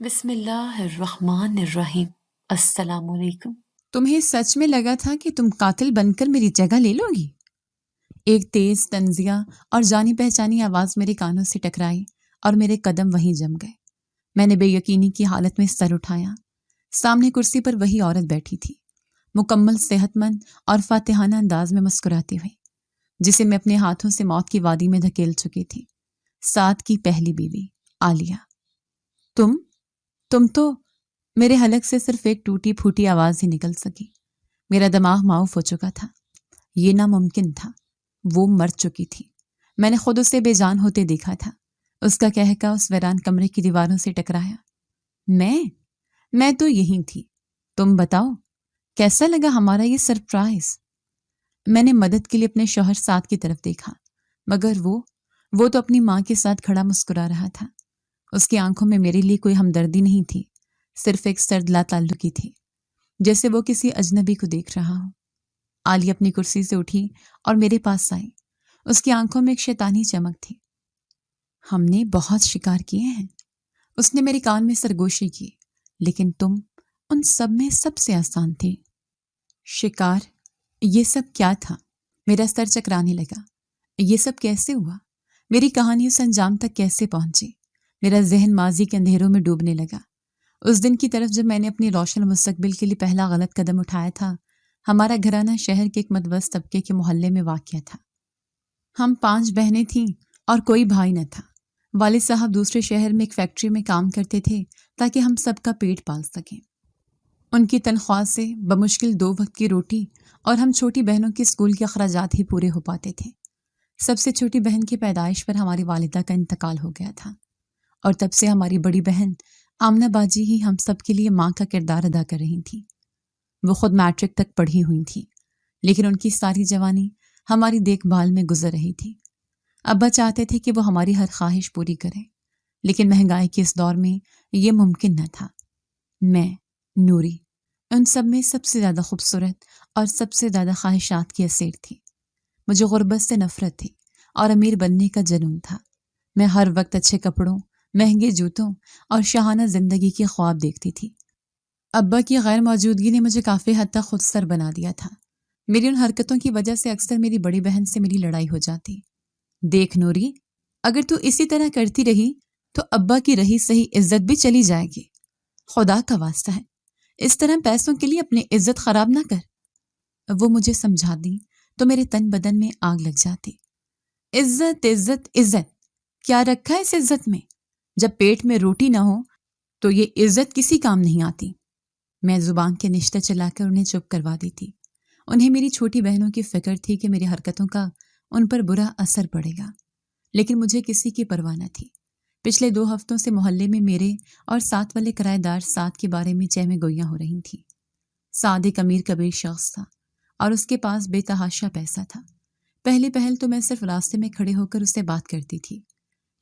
بسم اللہ الرحمن الرحیم۔ السلام علیکم۔ تمہیں سچ میں لگا تھا کہ تم قاتل بن کر میری جگہ لے لو گی؟ ایک تیز طنزیہ اور جانی پہچانی آواز میرے کانوں سے ٹکرائی اور میرے قدم وہیں جم گئے۔ میں نے بے یقینی کی حالت میں سر اٹھایا۔ سامنے کرسی پر وہی عورت بیٹھی تھی، مکمل صحت مند اور فاتحانہ انداز میں مسکراتی ہوئی، جسے میں اپنے ہاتھوں سے موت کی وادی میں دھکیل چکی تھی۔ سعد کی پہلی بیوی عالیہ۔ تم تو میرے حلق سے صرف ایک ٹوٹی پھوٹی آواز ہی نکل سکی۔ میرا دماغ معاف ہو چکا تھا۔ یہ ناممکن تھا۔ وہ مر چکی تھی۔ میں نے خود اسے بے جان ہوتے دیکھا تھا۔ اس کا کہکا اس ویران کمرے کی دیواروں سے ٹکرایا۔ میں تو یہی تھی۔ تم بتاؤ، کیسا لگا ہمارا یہ سرپرائز؟ میں نے مدد کے لیے اپنے شوہر سعد کی طرف دیکھا، مگر وہ تو اپنی ماں کے ساتھ کھڑا مسکرا رہا تھا۔ اس کی آنکھوں میں میرے لیے کوئی ہمدردی نہیں تھی، صرف ایک سرد لا تعلقی تھی، جیسے وہ کسی اجنبی کو دیکھ رہا ہو۔ عالیہ اپنی کرسی سے اٹھی اور میرے پاس آئی۔ اس کی آنکھوں میں ایک شیطانی چمک تھی۔ ہم نے بہت شکار کیے ہیں، اس نے میرے کان میں سرگوشی کی، لیکن تم ان سب میں سب سے آسان تھی۔ شکار؟ یہ سب کیا تھا؟ میرا سر چکرانے لگا۔ یہ سب کیسے ہوا؟ میری کہانی اس انجام تک کیسے پہنچی؟ میرا ذہن ماضی کے اندھیروں میں ڈوبنے لگا۔ اس دن کی طرف جب میں نے اپنی روشن مستقبل کے لیے پہلا غلط قدم اٹھایا تھا۔ ہمارا گھرانہ شہر کے ایک متوسط طبقے کے محلے میں واقع تھا۔ ہم 5 بہنیں تھیں اور کوئی بھائی نہ تھا۔ والد صاحب دوسرے شہر میں ایک فیکٹری میں کام کرتے تھے تاکہ ہم سب کا پیٹ پال سکیں۔ ان کی تنخواہ سے بمشکل 2 وقت کی روٹی اور ہم چھوٹی بہنوں کے اسکول کے اخراجات ہی پورے ہو پاتے تھے۔ سب سے چھوٹی بہن کی پیدائش پر ہماری والدہ کا انتقال ہو گیا تھا، اور تب سے ہماری بڑی بہن آمنہ باجی ہی ہم سب کے لیے ماں کا کردار ادا کر رہی تھی۔ وہ خود میٹرک تک پڑھی ہوئی تھی، لیکن ان کی ساری جوانی ہماری دیکھ بھال میں گزر رہی تھی۔ ابا چاہتے تھے کہ وہ ہماری ہر خواہش پوری کریں، لیکن مہنگائی کے اس دور میں یہ ممکن نہ تھا۔ میں، نوری، ان سب میں سب سے زیادہ خوبصورت اور سب سے زیادہ خواہشات کی اسیر تھی۔ مجھے غربت سے نفرت تھی اور امیر بننے کا جنون تھا۔ میں ہر وقت اچھے کپڑوں، مہنگے جوتوں اور شاہانہ زندگی کے خواب دیکھتی تھی۔ ابا کی غیر موجودگی نے مجھے کافی حد تک خود سر بنا دیا تھا۔ میری ان حرکتوں کی وجہ سے اکثر میری بڑی بہن سے میری لڑائی ہو جاتی۔ دیکھ نوری، اگر تو اسی طرح کرتی رہی تو ابا کی رہی صحیح عزت بھی چلی جائے گی۔ خدا کا واسطہ ہے، اس طرح پیسوں کے لیے اپنی عزت خراب نہ کر۔ وہ مجھے سمجھا دی تو میرے تن بدن میں آگ لگ جاتی۔ عزت عزت عزت، کیا رکھا ہے اس عزت میں؟ جب پیٹ میں روٹی نہ ہو تو یہ عزت کسی کام نہیں آتی۔ میں زبان کے نشتر چلا کر انہیں چپ کروا دی تھی۔ انہیں میری چھوٹی بہنوں کی فکر تھی کہ میری حرکتوں کا ان پر برا اثر پڑے گا، لیکن مجھے کسی کی پرواہ نہ تھی۔ پچھلے 2 ہفتوں سے محلے میں میرے اور ساتھ والے کرایہ دار سعد کے بارے میں چہمیں گوئیاں ہو رہی تھیں۔ سعد ایک امیر کبیر شخص تھا اور اس کے پاس بے تحاشا پیسہ تھا۔ پہلی پہل تو میں صرف راستے میں کھڑے ہو کر اس سے بات کرتی تھی،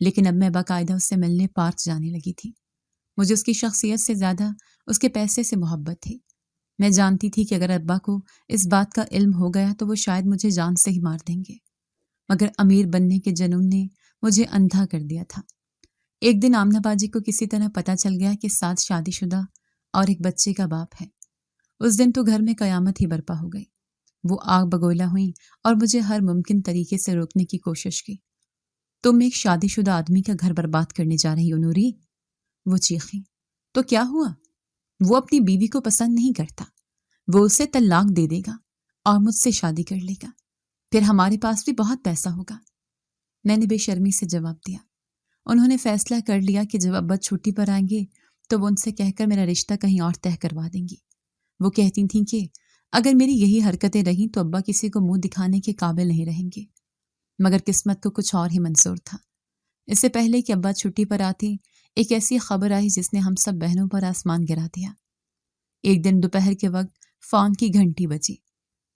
لیکن اب میں باقاعدہ اس سے ملنے پارک جانے لگی تھی۔ مجھے اس کی شخصیت سے زیادہ اس کے پیسے سے محبت تھی۔ میں جانتی تھی کہ اگر ابا کو اس بات کا علم ہو گیا تو وہ شاید مجھے جان سے ہی مار دیں گے، مگر امیر بننے کے جنون نے مجھے اندھا کر دیا تھا۔ ایک دن آمنہ باجی کو کسی طرح پتہ چل گیا کہ سعد شادی شدہ اور ایک بچے کا باپ ہے۔ اس دن تو گھر میں قیامت ہی برپا ہو گئی۔ وہ آگ بگولا ہوئی اور مجھے ہر ممکن طریقے سے روکنے کی کوشش کی۔ تم ایک شادی شدہ آدمی کا گھر برباد کرنے جا رہی ہو نوری، وہ چیخی۔ تو کیا ہوا؟ وہ اپنی بیوی کو پسند نہیں کرتا، وہ اسے طلاق دے دے گا اور مجھ سے شادی کر لے گا، پھر ہمارے پاس بھی بہت پیسہ ہوگا۔ میں نے بے شرمی سے جواب دیا۔ انہوں نے فیصلہ کر لیا کہ جب ابا چھٹی پر آئیں گے تو وہ ان سے کہہ کر میرا رشتہ کہیں اور طے کروا دیں گی۔ وہ کہتی تھیں کہ اگر میری یہی حرکتیں رہیں تو ابا کسی کو منہ دکھانے کے قابل نہیں رہیں گے، مگر قسمت کو کچھ اور ہی منظور تھا۔ اس سے پہلے کہ ابا چھٹی پر آتی، ایک ایسی خبر آئی جس نے ہم سب بہنوں پر آسمان گرا دیا۔ ایک دن دوپہر کے وقت فون کی گھنٹی بجی۔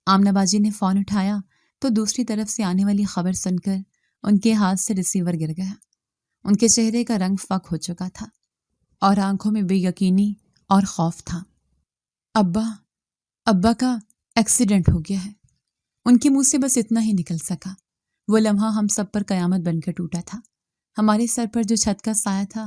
آمنہ باجی نے فون اٹھایا تو دوسری طرف سے آنے والی خبر سن کر ان کے ہاتھ سے ریسیور گر گیا۔ ان کے چہرے کا رنگ فاق ہو چکا تھا اور آنکھوں میں بے یقینی اور خوف تھا۔ ابا کا ایکسیڈنٹ ہو گیا ہے۔ ان کے منہ سے بس اتنا ہی نکل سکا۔ وہ لمحہ ہم سب پر قیامت بن کر ٹوٹا تھا۔ ہمارے سر پر جو چھت کا سایہ تھا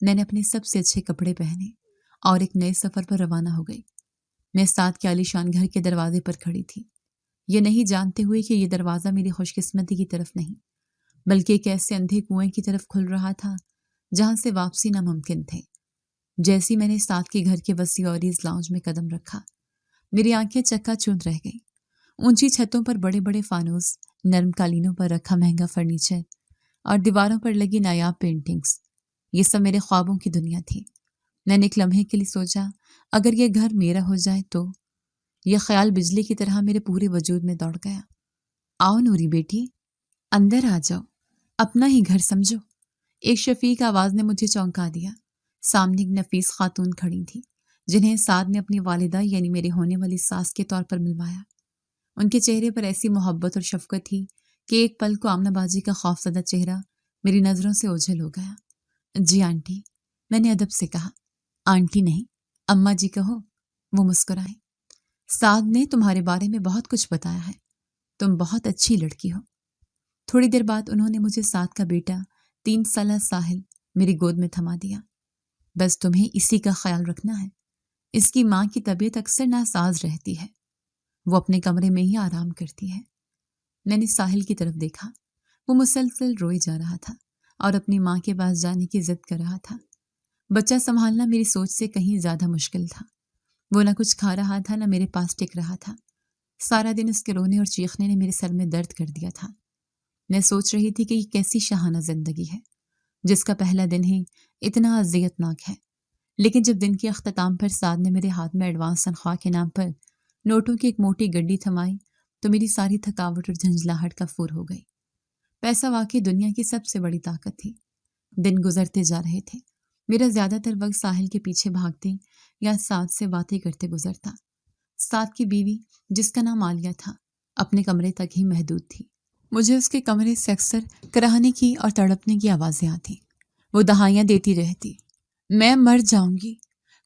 میں نے اپنے سب سے اچھے کپڑے پہنے اور ایک نئے سفر پر روانہ ہو گئی۔ میں سعد کے عالیشان گھر کے دروازے پر کھڑی تھی، یہ نہیں جانتے ہوئے کہ یہ دروازہ میری خوش قسمتی کی طرف نہیں بلکہ ایک ایسے اندھے کنویں کی طرف کھل رہا تھا جہاں سے واپسی ناممکن تھے۔ جیسی میں نے سعد کے گھر کے وسیع اوریز لاؤنج میں قدم رکھا، میری آنکھیں چکا چوندھ رہ گئیں۔ اونچی چھتوں پر بڑے بڑے فانوس، نرم قالینوں پر رکھا مہنگا فرنیچر اور دیواروں پر لگی نایاب پینٹنگز، یہ سب میرے خوابوں کی دنیا تھی۔ میں نے ایک لمحے کے لیے سوچا، اگر یہ گھر میرا ہو جائے تو؟ یہ خیال بجلی کی طرح میرے پورے وجود میں دوڑ گیا۔ آؤ نوری بیٹی، اندر آ جاؤ، اپنا ہی گھر سمجھو۔ ایک شفیق آواز نے مجھے چونکا دیا۔ سامنے ایک نفیس خاتون کھڑی تھی جنہیں سعد نے اپنی والدہ یعنی میرے ہونے والی ساس کے طور پر ملوایا۔ ان کے چہرے پر ایسی محبت اور شفقت تھی کہ ایک پل کو آمنہ بازی کا خوفزدہ چہرہ میری نظروں سے اوجھل ہو گیا۔ جی آنٹی، میں نے ادب سے کہا۔ آنٹی نہیں، اماں جی کہو، وہ مسکرائیں۔ سعد نے تمہارے بارے میں بہت کچھ بتایا ہے، تم بہت اچھی لڑکی ہو۔ تھوڑی دیر بعد انہوں نے مجھے سعد کا بیٹا 3 سالہ ساحل میری گود میں تھما دیا۔ بس تمہیں اسی کا خیال رکھنا ہے، اس کی ماں کی طبیعت اکثر ناساز رہتی ہے، وہ اپنے کمرے میں ہی آرام کرتی ہے۔ میں نے ساحل کی طرف دیکھا، وہ مسلسل روئے جا رہا تھا اور اپنی ماں کے پاس جانے کی ضد کر رہا تھا۔ بچہ سنبھالنا میری سوچ سے کہیں زیادہ مشکل تھا۔ وہ نہ کچھ کھا رہا تھا نہ میرے پاس ٹک رہا تھا۔ سارا دن اس کے رونے اور چیخنے نے میرے سر میں درد کر دیا تھا۔ میں سوچ رہی تھی کہ یہ کیسی شاہانہ زندگی ہے جس کا پہلا دن ہی اتنا اذیت ناک ہے، لیکن جب دن کے اختتام پر سعد نے میرے ہاتھ میں ایڈوانس تنخواہ کے نام پر نوٹوں کی ایک موٹی گڈی تھمائی تو میری ساری تھکاوٹ اور جھنجھلاہٹ کفور ہو گئی۔ پیسہ واقعی دنیا کی سب سے بڑی طاقت تھی۔ دن گزرتے جا رہے تھے، میرا زیادہ تر وقت ساحل کے پیچھے بھاگتے یا سعد سے باتیں کرتے گزرتا۔ سعد کی بیوی جس کا نام عالیہ تھا اپنے کمرے تک ہی محدود تھی۔ مجھے اس کے کمرے سے اکثر کراہنے کی اور تڑپنے کی آوازیں آتی۔ وہ دہائیاں دیتی رہتی، میں مر جاؤں گی،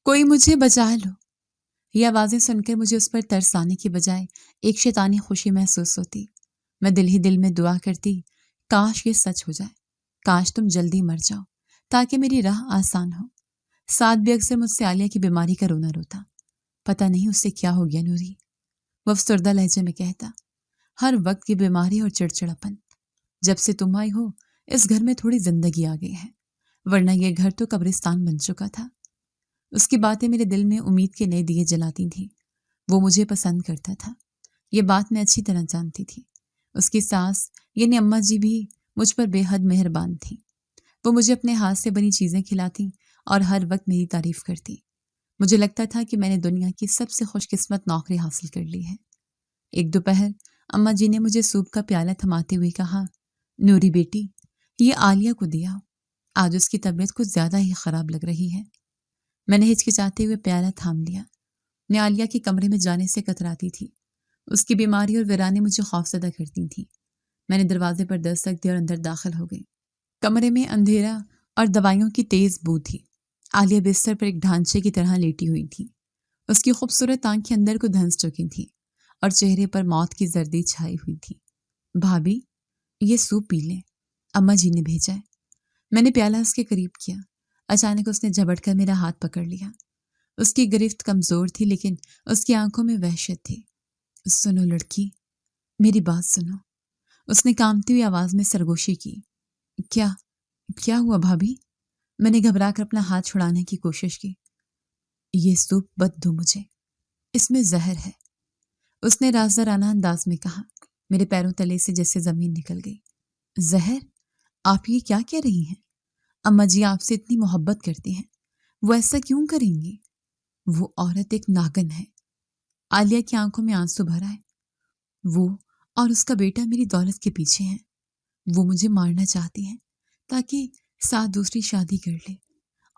کوئی مجھے بچا لو۔ یہ آوازیں سن کر مجھے اس پر ترس آنے کی بجائے ایک شیطانی خوشی محسوس ہوتی۔ میں دل ہی دل میں دعا کرتی، کاش یہ سچ ہو جائے، کاش تم جلدی مر جاؤ تاکہ میری راہ آسان ہو۔ سعد بھی اکثر مجھ سے عالیہ کی بیماری کا رونا روتا، پتہ نہیں اس سے کیا ہو گیا نوری، وہ افسردہ لہجے میں کہتا۔ ہر وقت کی بیماری اور چڑچڑاپن، جب سے تم آئی ہو اس گھر میں تھوڑی زندگی آ گئی ہے، ورنہ یہ گھر تو قبرستان بن چکا تھا۔ اس کی باتیں میرے دل میں امید کے نئے دیے جلاتی تھیں۔ وہ مجھے پسند کرتا تھا، یہ بات میں اچھی طرح جانتی تھی۔ اس کی ساس یعنی اماں جی بھی مجھ پر بے حد مہربان تھی۔ وہ مجھے اپنے ہاتھ سے بنی چیزیں کھلاتی اور ہر وقت میری تعریف کرتی۔ مجھے لگتا تھا کہ میں نے دنیا کی سب سے خوش قسمت نوکری حاصل کر لی ہے۔ ایک دوپہر اماں جی نے مجھے سوپ کا پیالہ تھماتے ہوئے کہا، نوری بیٹی، یہ عالیہ کو دیا، آج اس کی طبیعت کچھ زیادہ ہی خراب لگ رہی ہے۔ میں نے ہچکچاتے ہوئے پیالہ تھام لیا۔ میں عالیہ کے کمرے میں جانے سے کتراتی تھی، اس کی بیماری اور ویرانے مجھے خوفزدہ کرتی تھیں۔ میں نے دروازے پر دستک دی اور اندر داخل ہو گئی۔ کمرے میں اندھیرا اور دوائیوں کی تیز بو تھی۔ عالیہ بستر پر ایک ڈھانچے کی طرح لیٹی ہوئی تھی، اس کی خوبصورت آنکھیں اندر کو دھنس چکی تھیں اور چہرے پر موت کی زردی چھائی ہوئی تھی۔ بھابھی، یہ سوپ پی لیں، اماں جی نے بھیجا ہے۔ میں نے پیالہ اس کے قریب کیا، اچانک اس نے جھپٹ کر میرا ہاتھ پکڑ لیا۔ اس کی گرفت کمزور تھی لیکن اس کی آنکھوں میں وحشت تھی۔ سنو لڑکی، میری بات سنو، اس نے کانپتی ہوئی آواز میں سرگوشی کی۔ کیا ہوا بھابھی؟ میں نے گھبرا کر اپنا ہاتھ چھڑانے کی کوشش کی۔ یہ سوپ مت دو مجھے، اس میں زہر ہے، اس نے رازدارانہ انداز میں کہا۔ میرے پیروں تلے سے جیسے زمین نکل گئی۔ زہر؟ آپ یہ کیا کہہ رہی ہیں؟ اماں جی آپ سے اتنی محبت کرتی ہیں، وہ ایسا کیوں کریں گی؟ وہ عورت ایک ناگن ہے۔ عالیہ کی آنکھوں میں آنسو بھر آئے۔ وہ اور اس کا بیٹا میری دولت کے پیچھے ہیں، وہ مجھے مارنا چاہتی ہیں تاکہ ساتھ دوسری شادی کر لے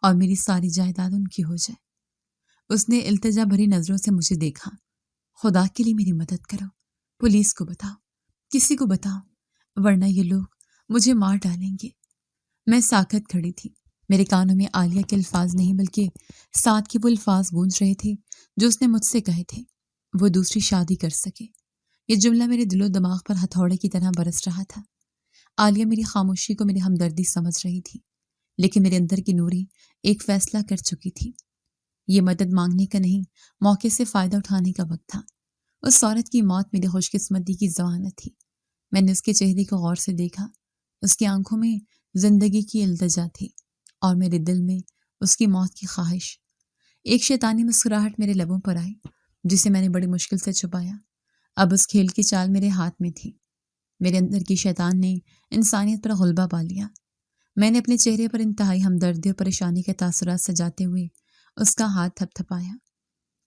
اور میری ساری جائیداد ان کی ہو جائے۔ اس نے التجا بھری نظروں سے مجھے دیکھا۔ خدا کے لیے میری مدد کرو، پولیس کو بتاؤ، کسی کو بتاؤ، ورنہ یہ لوگ مجھے مار ڈالیں گے۔ میں ساکت کھڑی تھی، میرے کانوں میں عالیہ کے الفاظ نہیں بلکہ سعد کے وہ الفاظ گونج رہے تھے جو اس نے مجھ سے کہے تھے، وہ دوسری شادی کر سکے۔ یہ جملہ میرے دل و دماغ پر ہتھوڑے کی طرح برس رہا تھا۔ عالیہ میری خاموشی کو میری ہمدردی سمجھ رہی تھی، لیکن میرے اندر کی نوری ایک فیصلہ کر چکی تھی۔ یہ مدد مانگنے کا نہیں، موقع سے فائدہ اٹھانے کا وقت تھا۔ اس عورت کی موت میری خوش قسمتی کی ضمانت تھی۔ میں نے اس کے چہرے کو غور سے دیکھا۔ اس کی آنکھوں میں زندگی کی التجا تھی اور میرے دل میں اس کی موت کی خواہش۔ ایک شیطانی مسکراہٹ میرے لبوں پر آئی جسے میں نے بڑی مشکل سے چھپایا۔ اب اس کھیل کی چال میرے ہاتھ میں تھی۔ میرے اندر کی شیطان نے انسانیت پر غلبہ پا لیا۔ میں نے اپنے چہرے پر انتہائی ہمدردی اور پریشانی کے تاثرات سجاتے ہوئے اس کا ہاتھ تھپ تھپایا۔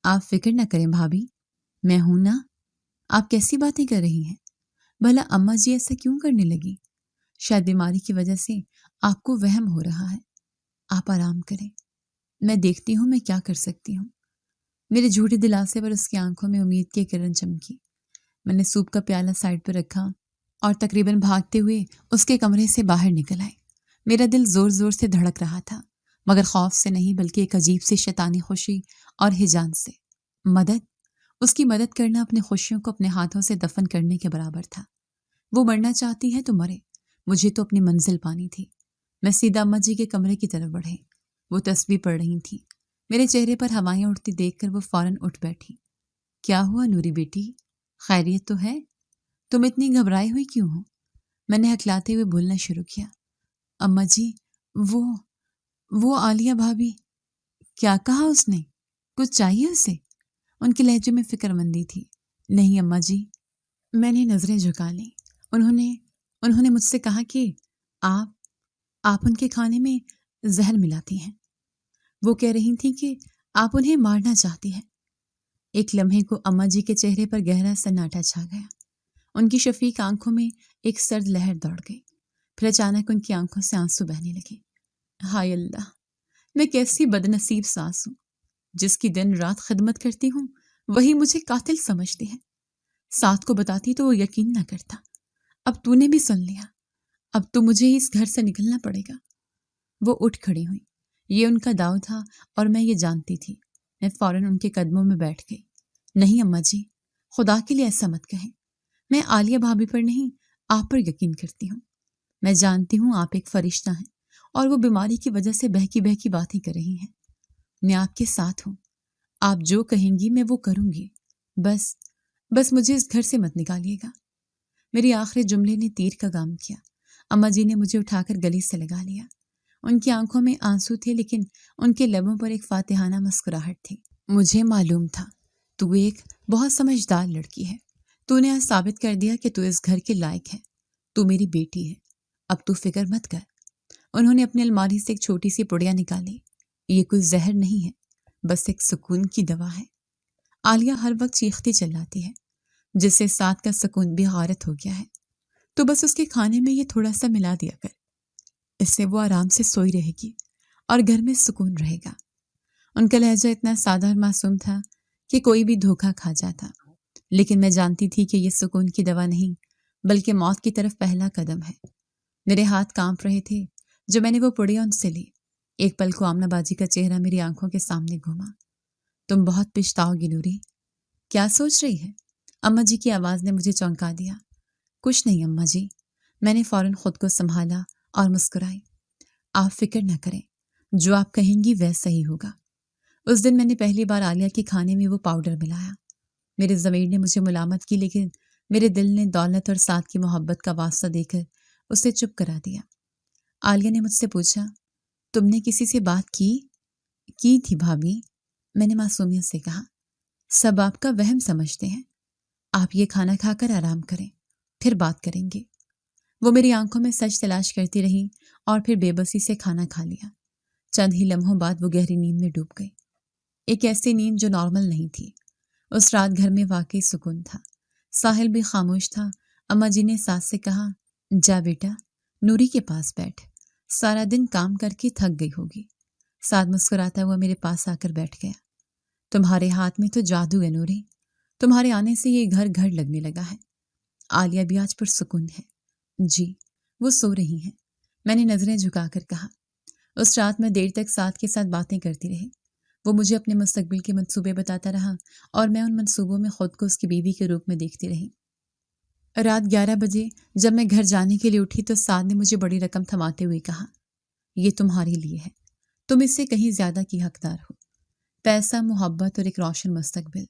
آپ فکر نہ کریں بھابھی، میں ہوں نا۔ آپ کیسی باتیں کر رہی ہیں؟ بھلا اماں جی ایسا کیوں کرنے لگی؟ شاید بیماری کی وجہ سے آپ کو وہم ہو رہا ہے۔ آپ آرام کریں، میں دیکھتی ہوں میں کیا کر سکتی ہوں۔ میرے جھوٹے دلاسے پر اس کی آنکھوں میں امید کی کرن چمکی۔ میں نے سوپ کا پیالہ سائڈ پر رکھا اور تقریباً بھاگتے ہوئے اس کے کمرے سے باہر نکل آئی۔ میرا دل زور زور سے دھڑک رہا تھا، مگر خوف سے نہیں بلکہ ایک عجیب سی شیطانی خوشی اور ہیجان سے۔ اس کی مدد کرنا اپنی خوشیوں کو اپنے ہاتھوں سے دفن کرنے کے برابر تھا۔ وہ مرنا چاہتی ہے تو مرے، مجھے تو اپنی منزل پانی تھی۔ میں سیدھا اماں جی کے کمرے کی طرف بڑھی۔ وہ تسبیح پڑھ رہی تھی۔ میرے چہرے پر ہوائیں اڑتی دیکھ کر وہ فوراً اٹھ بیٹھی۔ کیا ہوا نوری بیٹی، خیریت تو ہے؟ تم اتنی گھبرائی ہوئی کیوں ہو؟ میں نے ہکلاتے ہوئے بولنا شروع کیا۔ اماں جی، وہ عالیہ بھابھی۔ کیا کہا اس نے؟ کچھ چاہیے اسے؟ ان کے لہجے میں فکر مندی تھی۔ نہیں اماں جی۔ میں نے نظریں جھکا لیں۔ انہوں نے مجھ سے کہا کہ آپ ان کے کھانے میں زہر ملاتی ہیں۔ وہ کہہ رہی تھی کہ آپ انہیں مارنا چاہتی ہیں۔ ایک لمحے کو اماں جی کے چہرے پر گہرا سناٹا چھا گیا۔ ان کی شفیق آنکھوں میں ایک سرد لہر دوڑ گئی، پھر اچانک ان کی آنکھوں سے آنسو بہنے لگے۔ ہائے اللہ، میں کیسی بد نصیب ساس ہوں، جس کی دن رات خدمت کرتی ہوں وہی مجھے قاتل سمجھتی ہے۔ ساتھ کو بتاتی تو وہ یقین نہ کرتا۔ اب تو نے بھی سن لیا، اب تو مجھے اس گھر سے نکلنا پڑے گا۔ وہ اٹھ کھڑی ہوئی۔ یہ ان کا داؤ تھا اور میں یہ جانتی تھی۔ میں فوراً ان کے قدموں میں بیٹھ گئی۔ نہیں اماں جی، خدا کے لیے ایسا مت کہیں۔ میں عالیہ بھابھی پر نہیں، آپ پر یقین کرتی ہوں۔ میں جانتی ہوں آپ ایک فرشتہ ہیں اور وہ بیماری کی وجہ سے بہکی بہکی باتیں کر رہی ہیں۔ میں آپ کے ساتھ ہوں، آپ جو کہیں گی میں وہ کروں گی۔ بس مجھے اس گھر سے مت نکالیے گا۔ میری آخری جملے نے تیر کا کام کیا۔ اماں جی نے مجھے اٹھا کر گلی سے لگا لیا۔ ان کی آنکھوں میں آنسو تھے لیکن ان کے لبوں پر ایک فاتحانہ مسکراہٹ تھی۔ مجھے معلوم تھا تو ایک بہت سمجھدار لڑکی ہے۔ تو نے آج ثابت کر دیا کہ تو اس گھر کے لائق ہے۔ تو میری بیٹی ہے، اب تو فکر مت کر۔ انہوں نے اپنی الماری سے ایک چھوٹی سی پڑیا نکالی۔ یہ کوئی زہر نہیں ہے، بس ایک سکون کی دوا ہے۔ عالیہ ہر وقت چیختی چلاتی ہے، جس سے ساتھ کا سکون بھی غارت ہو گیا ہے۔ تو بس اس کے کھانے میں یہ تھوڑا سا ملا دیا کر، اس سے وہ آرام سے سوئی رہے گی اور گھر میں سکون رہے گا۔ ان کا لہجہ اتنا سادہ اور معصوم تھا کہ کوئی بھی دھوکا کھا جاتا، لیکن میں جانتی تھی کہ یہ سکون کی دوا نہیں بلکہ موت کی طرف پہلا قدم ہے۔ میرے ہاتھ کانپ رہے تھے جو میں نے وہ پڑیا ان سے لی۔ ایک پل کو آمنہ باجی کا چہرہ میری آنکھوں کے سامنے گھوما۔ تم بہت پچھتاؤ گی نوری۔ کیا سوچ رہی ہے؟ اماں جی کی آواز نے مجھے چونکا دیا۔ کچھ نہیں اماں جی، میں نے فوراً خود کو سنبھالا اور مسکرائی۔ آپ فکر نہ کریں، جو آپ کہیں گی ویسا ہی ہوگا۔ اس دن میں نے پہلی بار عالیہ کے کھانے میں وہ پاؤڈر ملایا۔ میرے ضمیر نے مجھے ملامت کی لیکن میرے دل نے دولت اور ساتھ کی محبت کا واسطہ دے کر اسے چپ کرا دیا۔ عالیہ نے مجھ سے پوچھا، تم نے کسی سے بات کی تھی بھابھی؟ میں نے معصومیت سے کہا، سب آپ کا وہم سمجھتے ہیں۔ آپ یہ کھانا کھا کر آرام کریں، پھر بات کریں گے۔ وہ میری آنکھوں میں سچ تلاش کرتی رہی اور پھر بے بسی سے کھانا کھا لیا۔ چند ہی لمحوں بعد وہ گہری نیند میں ڈوب گئی، ایک ایسی نیند جو نارمل نہیں تھی۔ اس رات گھر میں واقعی سکون تھا۔ ساحل بھی خاموش تھا۔ اماں جی نے ساس سے کہا، جا بیٹا نوری کے پاس بیٹھ، سارا دن کام کر کے تھک گئی ہوگی۔ سعد مسکراتا ہوا میرے پاس آ کر بیٹھ گیا۔ تمہارے ہاتھ میں تو جادو ہے نوری، تمہارے آنے سے یہ گھر گھر لگنے لگا ہے۔ عالیہ بھی آج پر سکون ہے؟ جی، وہ سو رہی ہیں، میں نے نظریں جھکا کر کہا۔ اس رات میں دیر تک سعد کے ساتھ باتیں کرتی رہی۔ وہ مجھے اپنے مستقبل کے منصوبے بتاتا رہا اور میں ان منصوبوں میں خود کو اس کی بیوی کے روپ میں دیکھتی رہی۔ رات 11 بجے جب میں گھر جانے کے لیے اٹھی تو سعد نے مجھے بڑی رقم تھماتے ہوئے کہا، یہ تمہارے لیے ہے، تم اس سے کہیں زیادہ کی حقدار ہو۔ پیسہ، محبت اور ایک روشن مستقبل،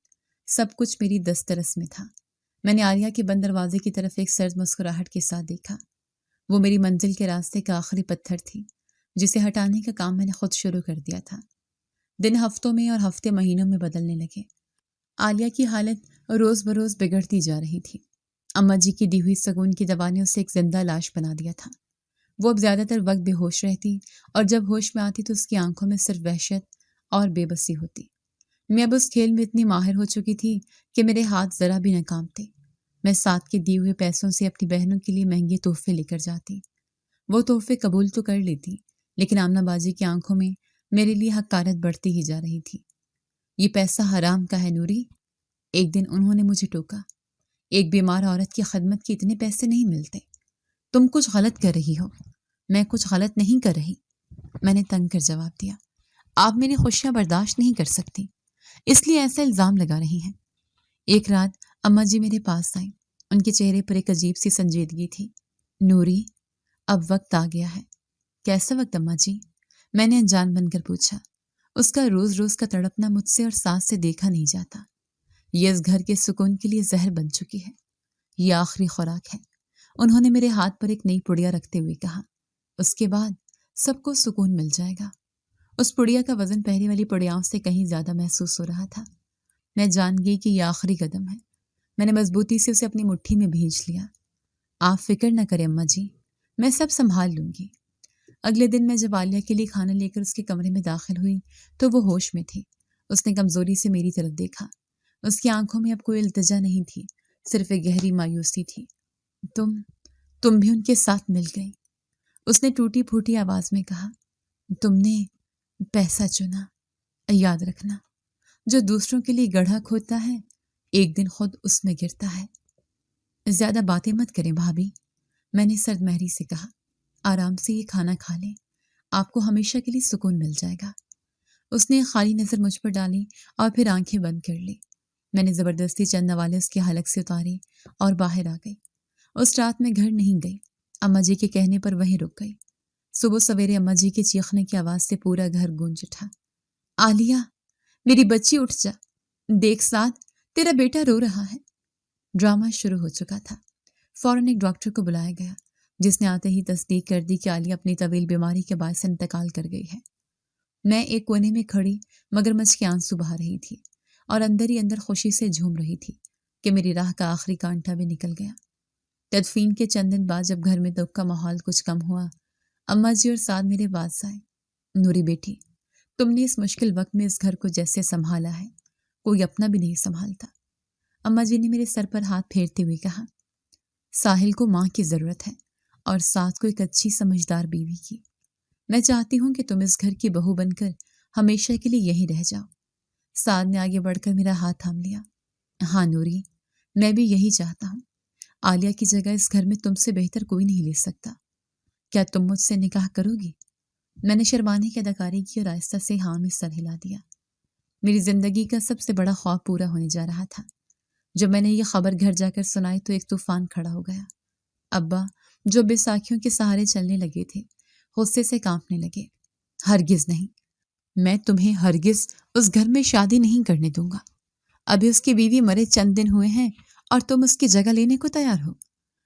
سب کچھ میری دسترس میں تھا۔ میں نے عالیہ کے بند دروازے کی طرف ایک سرد مسکراہٹ کے ساتھ دیکھا۔ وہ میری منزل کے راستے کا آخری پتھر تھی جسے ہٹانے کا کام میں نے خود شروع کر دیا تھا۔ دن ہفتوں میں اور ہفتے مہینوں میں بدلنے لگے۔ عالیہ کی حالت روز بروز بگڑتی جا رہی تھی۔ اماں جی کی دی ہوئی سکون کی دوا نے اسے ایک زندہ لاش بنا دیا تھا۔ وہ اب زیادہ تر وقت بے ہوش رہتی اور جب ہوش میں آتی تو اس کی آنکھوں میں صرف وحشت اور بے بسی ہوتی۔ میں اب اس کھیل میں اتنی ماہر ہو چکی تھی کہ میرے ہاتھ ذرا بھی نہ کامتے۔ میں ساتھ کے دیے ہوئے پیسوں سے اپنی بہنوں کے لیے مہنگے تحفے لے کر جاتی۔ وہ تحفے قبول تو کر لیتی، لیکن آمنہ باجی کی آنکھوں میں میرے لیے حقارت بڑھتی ہی جا رہی تھی۔ یہ پیسہ حرام کا ہے نوری، ایک دن انہوں نے مجھے ٹوکا۔ ایک بیمار عورت کی خدمت کے اتنے پیسے نہیں ملتے۔ تم کچھ غلط کر رہی ہو۔ میں کچھ غلط نہیں کر رہی، میں نے تنگ کر جواب دیا۔ آپ میری خوشیاں برداشت نہیں کر سکتی، اس لیے ایسا الزام لگا رہی ہیں۔ ایک رات اماں جی میرے پاس آئیں۔ ان کے چہرے پر ایک عجیب سی سنجیدگی تھی۔ نوری، اب وقت آ گیا ہے۔ کیسا وقت اماں جی؟ میں نے انجان بن کر پوچھا۔ اس کا روز روز کا تڑپنا مجھ سے اور سانس سے دیکھا نہیں جاتا۔ یہ اس گھر کے سکون کے لیے زہر بن چکی ہے، یہ آخری خوراک ہے۔ انہوں نے میرے ہاتھ پر ایک نئی پڑیا رکھتے ہوئے کہا، اس کے بعد سب کو سکون مل جائے گا۔ اس پڑیا کا وزن پہلے والی پڑیاؤں سے کہیں زیادہ محسوس ہو رہا تھا۔ میں جان گئی کہ یہ آخری قدم ہے۔ میں نے مضبوطی سے اسے اپنی مٹھی میں بھینچ لیا۔ آپ فکر نہ کریں اماں جی، میں سب سنبھال لوں گی۔ اگلے دن میں جب عالیہ کے لیے کھانا لے کر اس کے کمرے میں داخل ہوئی تو وہ ہوش میں تھی۔ اس نے کمزوری سے میری طرف دیکھا۔ اس کی آنکھوں میں اب کوئی التجا نہیں تھی، صرف ایک گہری مایوسی تھی۔ تم بھی ان کے ساتھ مل گئی، اس نے ٹوٹی پھوٹی آواز میں کہا۔ تم نے پیسہ چنا، یاد رکھنا، جو دوسروں کے لیے گڑھا کھودتا ہے ایک دن خود اس میں گرتا ہے۔ زیادہ باتیں مت کریں بھابھی، میں نے سرد مہری سے کہا۔ آرام سے یہ کھانا کھا لیں، آپ کو ہمیشہ کے لیے سکون مل جائے گا۔ اس نے خالی نظر مجھ پر ڈالی اور پھر آنکھیں بند کر لی۔ میں نے زبردستی چند نوالے اس کے حلق سے اتارے اور باہر آ گئی۔ اس رات میں گھر نہیں گئی، اماں جی کے کہنے پر وہیں رک گئی۔ صبح سویرے اماں جی کے چیخنے کی آواز سے پورا گھر گونج اٹھا۔ عالیہ، میری بچی اٹھ جا، دیکھ ساتھ تیرا بیٹا رو رہا ہے۔ ڈرامہ شروع ہو چکا تھا۔ فوراً ایک ڈاکٹر کو بلایا گیا، جس نے آتے ہی تصدیق کر دی کہ عالیہ اپنی طویل بیماری کے باعث انتقال کر گئی ہے۔ میں ایک کونے میں کھڑی مگرمچھ کے آنسو بہا رہی تھی اور اندر ہی اندر خوشی سے جھوم رہی تھی کہ میری راہ کا آخری کانٹا بھی نکل گیا۔ تدفین کے چند دن بعد جب گھر میں دکھ کا ماحول کچھ کم ہوا، اماں جی اور ساتھ میرے پاس آئے۔ نوری بیٹی، تم نے اس مشکل وقت میں اس گھر کو جیسے سنبھالا ہے، کوئی اپنا بھی نہیں سنبھالتا۔ اماں جی نے میرے سر پر ہاتھ پھیرتے ہوئے کہا، ساحل کو ماں کی ضرورت ہے اور ساتھ کو ایک اچھی سمجھدار بیوی کی۔ میں چاہتی ہوں کہ تم اس گھر کی بہو بن کر ہمیشہ کے لیے یہیں رہ جاؤ۔ سعد نے آگے بڑھ کر میرا ہاتھ تھام لیا۔ ہاں نوری، میں بھی یہی چاہتا ہوں۔ عالیہ کی جگہ اس گھر میں تم سے بہتر کوئی نہیں لے سکتا۔ کیا تم مجھ سے نکاح کرو گی؟ میں نے شرمانے کی اداکاری کی اور آہستہ سے ہاں میں سر ہلا دیا۔ میری زندگی کا سب سے بڑا خواب پورا ہونے جا رہا تھا۔ جب میں نے یہ خبر گھر جا کر سنائی تو ایک طوفان کھڑا ہو گیا۔ ابا، جو بیساکھیوں کے سہارے چلنے لگے تھے، غصے سے کانپنے لگے۔ ہرگز نہیں، میں تمہیں ہرگز اس گھر میں شادی نہیں کرنے دوں گا۔ ابھی اس کی بیوی مرے چند دن ہوئے ہیں اور تم اس کی جگہ لینے کو تیار ہو۔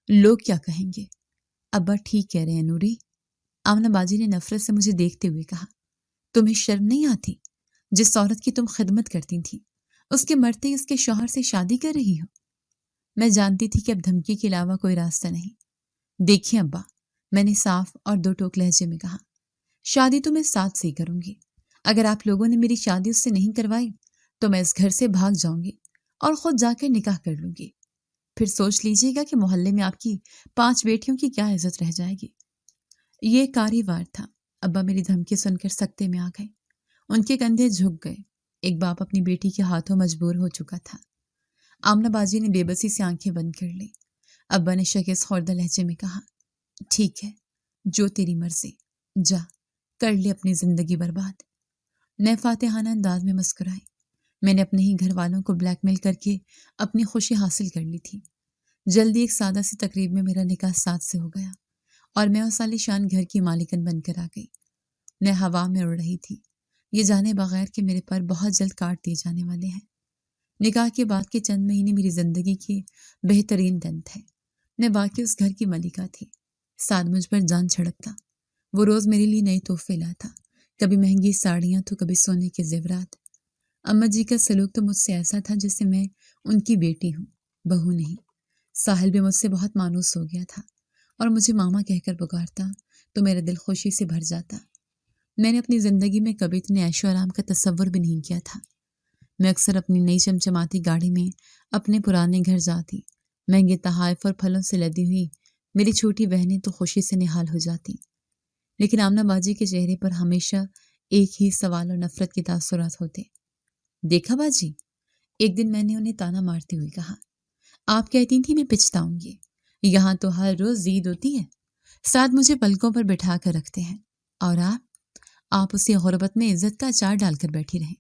لوگ کیا کہیں گے؟ ابا ٹھیک کہہ رہے ہیں نوری، آمنہ باجی نے نفرت سے مجھے دیکھتے ہوئے کہا۔ تمہیں شرم نہیں آتی؟ جس عورت کی تم خدمت کرتی تھی، اس کے مرتے ہی اس کے شوہر سے شادی کر رہی ہو۔ میں جانتی تھی کہ اب دھمکی کے علاوہ کوئی راستہ نہیں۔ دیکھیں ابا، میں نے صاف اور دو ٹوک لہجے میں کہا، شادی تو میں ساتھ سے ہی کروں گی۔ اگر آپ لوگوں نے میری شادی اس سے نہیں کروائی تو میں اس گھر سے بھاگ جاؤں گی اور خود جا کر نکاح کر لوں گی۔ پھر سوچ لیجیے گا کہ محلے میں آپ کی 5 بیٹیوں کی کیا عزت رہ جائے گی۔ یہ کاری وار تھا۔ ابا میری دھمکی سن کر سکتے میں آ گئے۔ ان کے کندھے جھک گئے۔ ایک باپ اپنی بیٹی کے ہاتھوں مجبور ہو چکا تھا۔ آمنہ باجی نے بے بسی سے آنکھیں بند کر لی۔ ابا نے شکست خوردہ لہجے میں کہا، ٹھیک ہے، جو تیری مرضی، جا کر لے اپنی زندگی برباد۔ میں فاتحانہ انداز میں مسکرائی۔ میں نے اپنے ہی گھر والوں کو بلیک میل کر کے اپنی خوشی حاصل کر لی تھی۔ جلدی ایک سادہ سی تقریب میں میرا نکاح سعد سے ہو گیا اور میں اس عالی شان گھر کی مالکن بن کر آ گئی۔ میں ہوا میں اڑ رہی تھی، یہ جانے بغیر کہ میرے پر بہت جلد کاٹ دیے جانے والے ہیں۔ نکاح کے بعد کے چند مہینے میری زندگی کے بہترین دن تھے۔ میں واقعی اس گھر کی ملکہ تھی۔ ساتھ مجھ پر جان چھڑکتا۔ وہ روز میرے لیے نئے تحفے لاتا، کبھی مہنگی ساڑیاں تو کبھی سونے کے زیورات۔ اماں جی کا سلوک تو مجھ سے ایسا تھا جیسے میں ان کی بیٹی ہوں، بہو نہیں۔ ساحل بھی مجھ سے بہت مانوس ہو گیا تھا اور مجھے ماما کہہ کر پکارتا تو میرا دل خوشی سے بھر جاتا۔ میں نے اپنی زندگی میں کبھی اتنے عیش و آرام کا تصور بھی نہیں کیا تھا۔ میں اکثر اپنی نئی چمچماتی گاڑی میں اپنے پرانے گھر جاتی، مہنگے تحائف اور پھلوں سے لدی ہوئی میری چھوٹی بہنیں تو خوشی سے نہال ہو جاتی، لیکن آمنہ باجی کے چہرے پر ہمیشہ ایک ہی سوال اور نفرت کے تاثرات ہوتے۔ دیکھا باجی، ایک دن میں نے انہیں تانا مارتے ہوئے کہا، آپ کہتی تھی میں پچھتاؤں گی، یہاں تو ہر روز عید ہوتی ہے، ساتھ مجھے پلکوں پر بٹھا کر رکھتے ہیں، اور آپ اسی غربت میں عزت کا اچار ڈال کر بیٹھی رہیں۔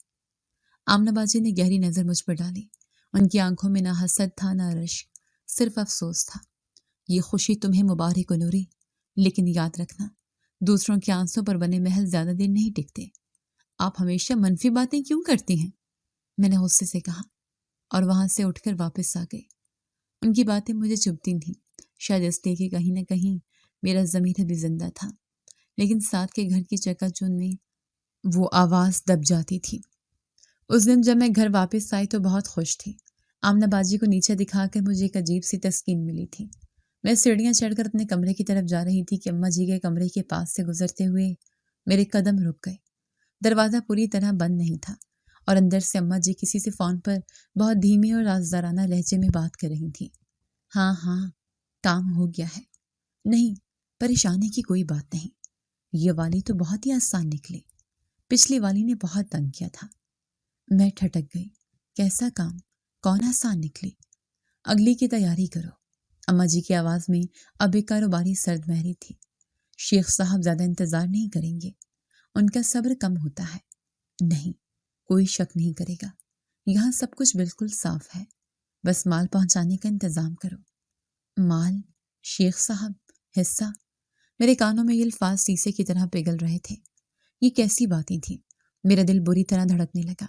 آمنہ باجی نے گہری نظر مجھ پر ڈالی۔ ان کی آنکھوں میں نہ حسد تھا نہ رشک، صرف افسوس تھا۔ یہ خوشی تمہیں مبارک ہو نوری، لیکن یاد رکھنا دوسروں کے آنسوں پر بنے محل زیادہ دیر نہیں ٹکتے۔ آپ ہمیشہ منفی باتیں کیوں کرتی ہیں؟ میں نے غصے سے کہا اور وہاں سے اٹھ کر واپس آ گئی۔ ان کی باتیں مجھے چبھتی تھیں، شاید اس لیے کہ کہیں نہ کہیں میرا ضمیر بھی زندہ تھا، لیکن ساتھ کے گھر کی چکا چوند میں وہ آواز دب جاتی تھی۔ اس دن جب میں گھر واپس آئی تو بہت خوش تھی۔ آمنہ باجی کو نیچے دکھا کر مجھے ایک عجیب سی تسکین ملی تھی۔ میں سیڑھیاں چڑھ کر اپنے کمرے کی طرف جا رہی تھی کہ اماں جی کے کمرے کے پاس سے گزرتے ہوئے میرے قدم رک گئے۔ دروازہ پوری طرح بند نہیں تھا اور اندر سے اماں جی کسی سے فون پر بہت دھیمی اور رازدارانہ لہجے میں بات کر رہی تھی۔ ہاں، کام ہو گیا ہے۔ نہیں، پریشانی کی کوئی بات نہیں۔ یہ والی تو بہت ہی آسان نکلی، پچھلی والی نے بہت تنگ کیا تھا۔ میں ٹھٹک گئی۔ کیسا کام؟ کون آسان نکلی؟ اگلی کی تیاری کرو۔ اماں جی کی آواز میں اب ایک کاروباری سرد مہری تھی۔ شیخ صاحب زیادہ انتظار نہیں کریں گے، ان کا صبر کم ہوتا ہے۔ نہیں، کوئی شک نہیں کرے گا، یہاں سب کچھ بالکل صاف ہے، بس مال پہنچانے کا انتظام کرو۔ مال؟ شیخ صاحب؟ حصہ؟ میرے کانوں میں یہ الفاظ سیسے کی طرح پگھل رہے تھے۔ یہ کیسی باتیں تھیں؟ میرا دل بری طرح دھڑکنے لگا۔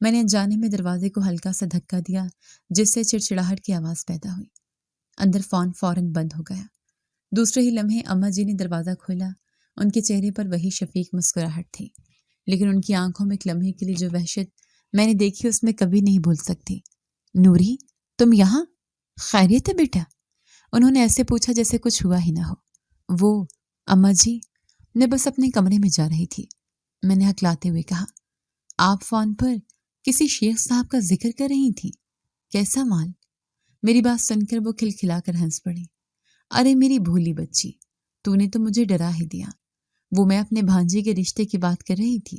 میں نے انجانے میں دروازے کو ہلکا سا دھکا دیا، جس سے چڑچڑاہٹ کی آواز پیدا ہوئی۔ اندر فوراً بند ہو گیا۔ دوسرے ہی لمحے اماں جی نے دروازہ کھولا۔ ان کے چہرے پر وہی شفیق مسکراہٹ تھی، لیکن ان کی آنکھوں میں ایک لمحے کے لیے جو وحشت میں نے دیکھی اس میں کبھی نہیں بھول سکتی۔ نوری، تم یہاں؟ خیریت ہے بیٹا؟ انہوں نے ایسے پوچھا جیسے کچھ ہوا ہی نہ ہو۔ وہ اماں جی، میں بس اپنے کمرے میں جا رہی تھی، میں نے ہکلاتے ہوئے کہا۔ آپ فون پر کسی شیخ صاحب کا ذکر کر رہی تھی؟ کیسا مال؟ میری بات سن کر وہ کھلکھلا کر ہنس پڑی۔ ارے میری بھولی بچی، تو نے تو مجھے ڈرا ہی دیا۔ وہ میں اپنے بھانجے کے رشتے کی بات کر رہی تھی۔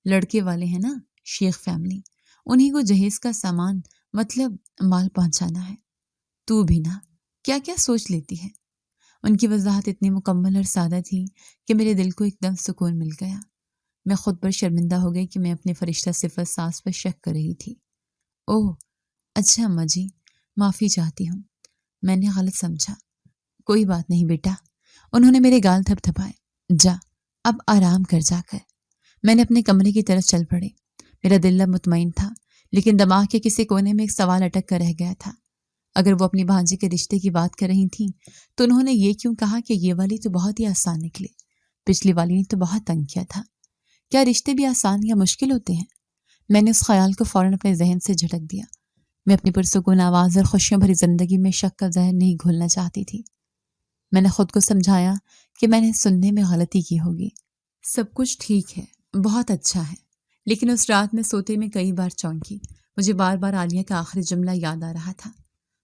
لڑکے والے ہیں نا، شیخ فیملی، انہی کو جہیز کا سامان مطلب مال پہنچانا ہے۔ تو بھی نا، کیا کیا سوچ لیتی ہے۔ ان کی وضاحت اتنی مکمل اور سادہ تھی کہ میرے دل کو ایک دم سکون مل گیا۔ میں خود پر شرمندہ ہو گئی کہ میں اپنے فرشتہ صفت ساز پر شک کر رہی تھی۔ اوہ اچھا اماں جی، معافی چاہتی ہوں، میں نے غلط سمجھا۔ کوئی بات نہیں بیٹا، انہوں نے میرے گال تھپ تھپائے۔ جا، اب آرام کر جا کر۔ میں نے اپنے کمرے کی طرف چل پڑی۔ میرا دل اب مطمئن تھا، لیکن دماغ کے کسی کونے میں ایک سوال اٹک کر رہ گیا تھا۔ اگر وہ اپنی بھانجی کے رشتے کی بات کر رہی تھیں تو انہوں نے یہ کیوں کہا کہ یہ والی تو بہت ہی آسان نکلی، پچھلی والی نے تو بہت تنگ کیا تھا؟ کیا رشتے بھی آسان یا مشکل ہوتے ہیں؟ میں نے اس خیال کو فوراً اپنے ذہن سے جھٹک دیا۔ میں اپنی پرسکون آواز اور خوشیوں بھری زندگی میں شک کا زہر نہیں گھولنا چاہتی تھی۔ میں نے خود کو سمجھایا کہ میں نے سننے میں غلطی کی ہوگی۔ سب کچھ ٹھیک ہے، بہت اچھا ہے، لیکن اس رات میں سوتے میں کئی بار چونکی۔ مجھے بار بار عالیہ کا آخری جملہ یاد آ رہا تھا،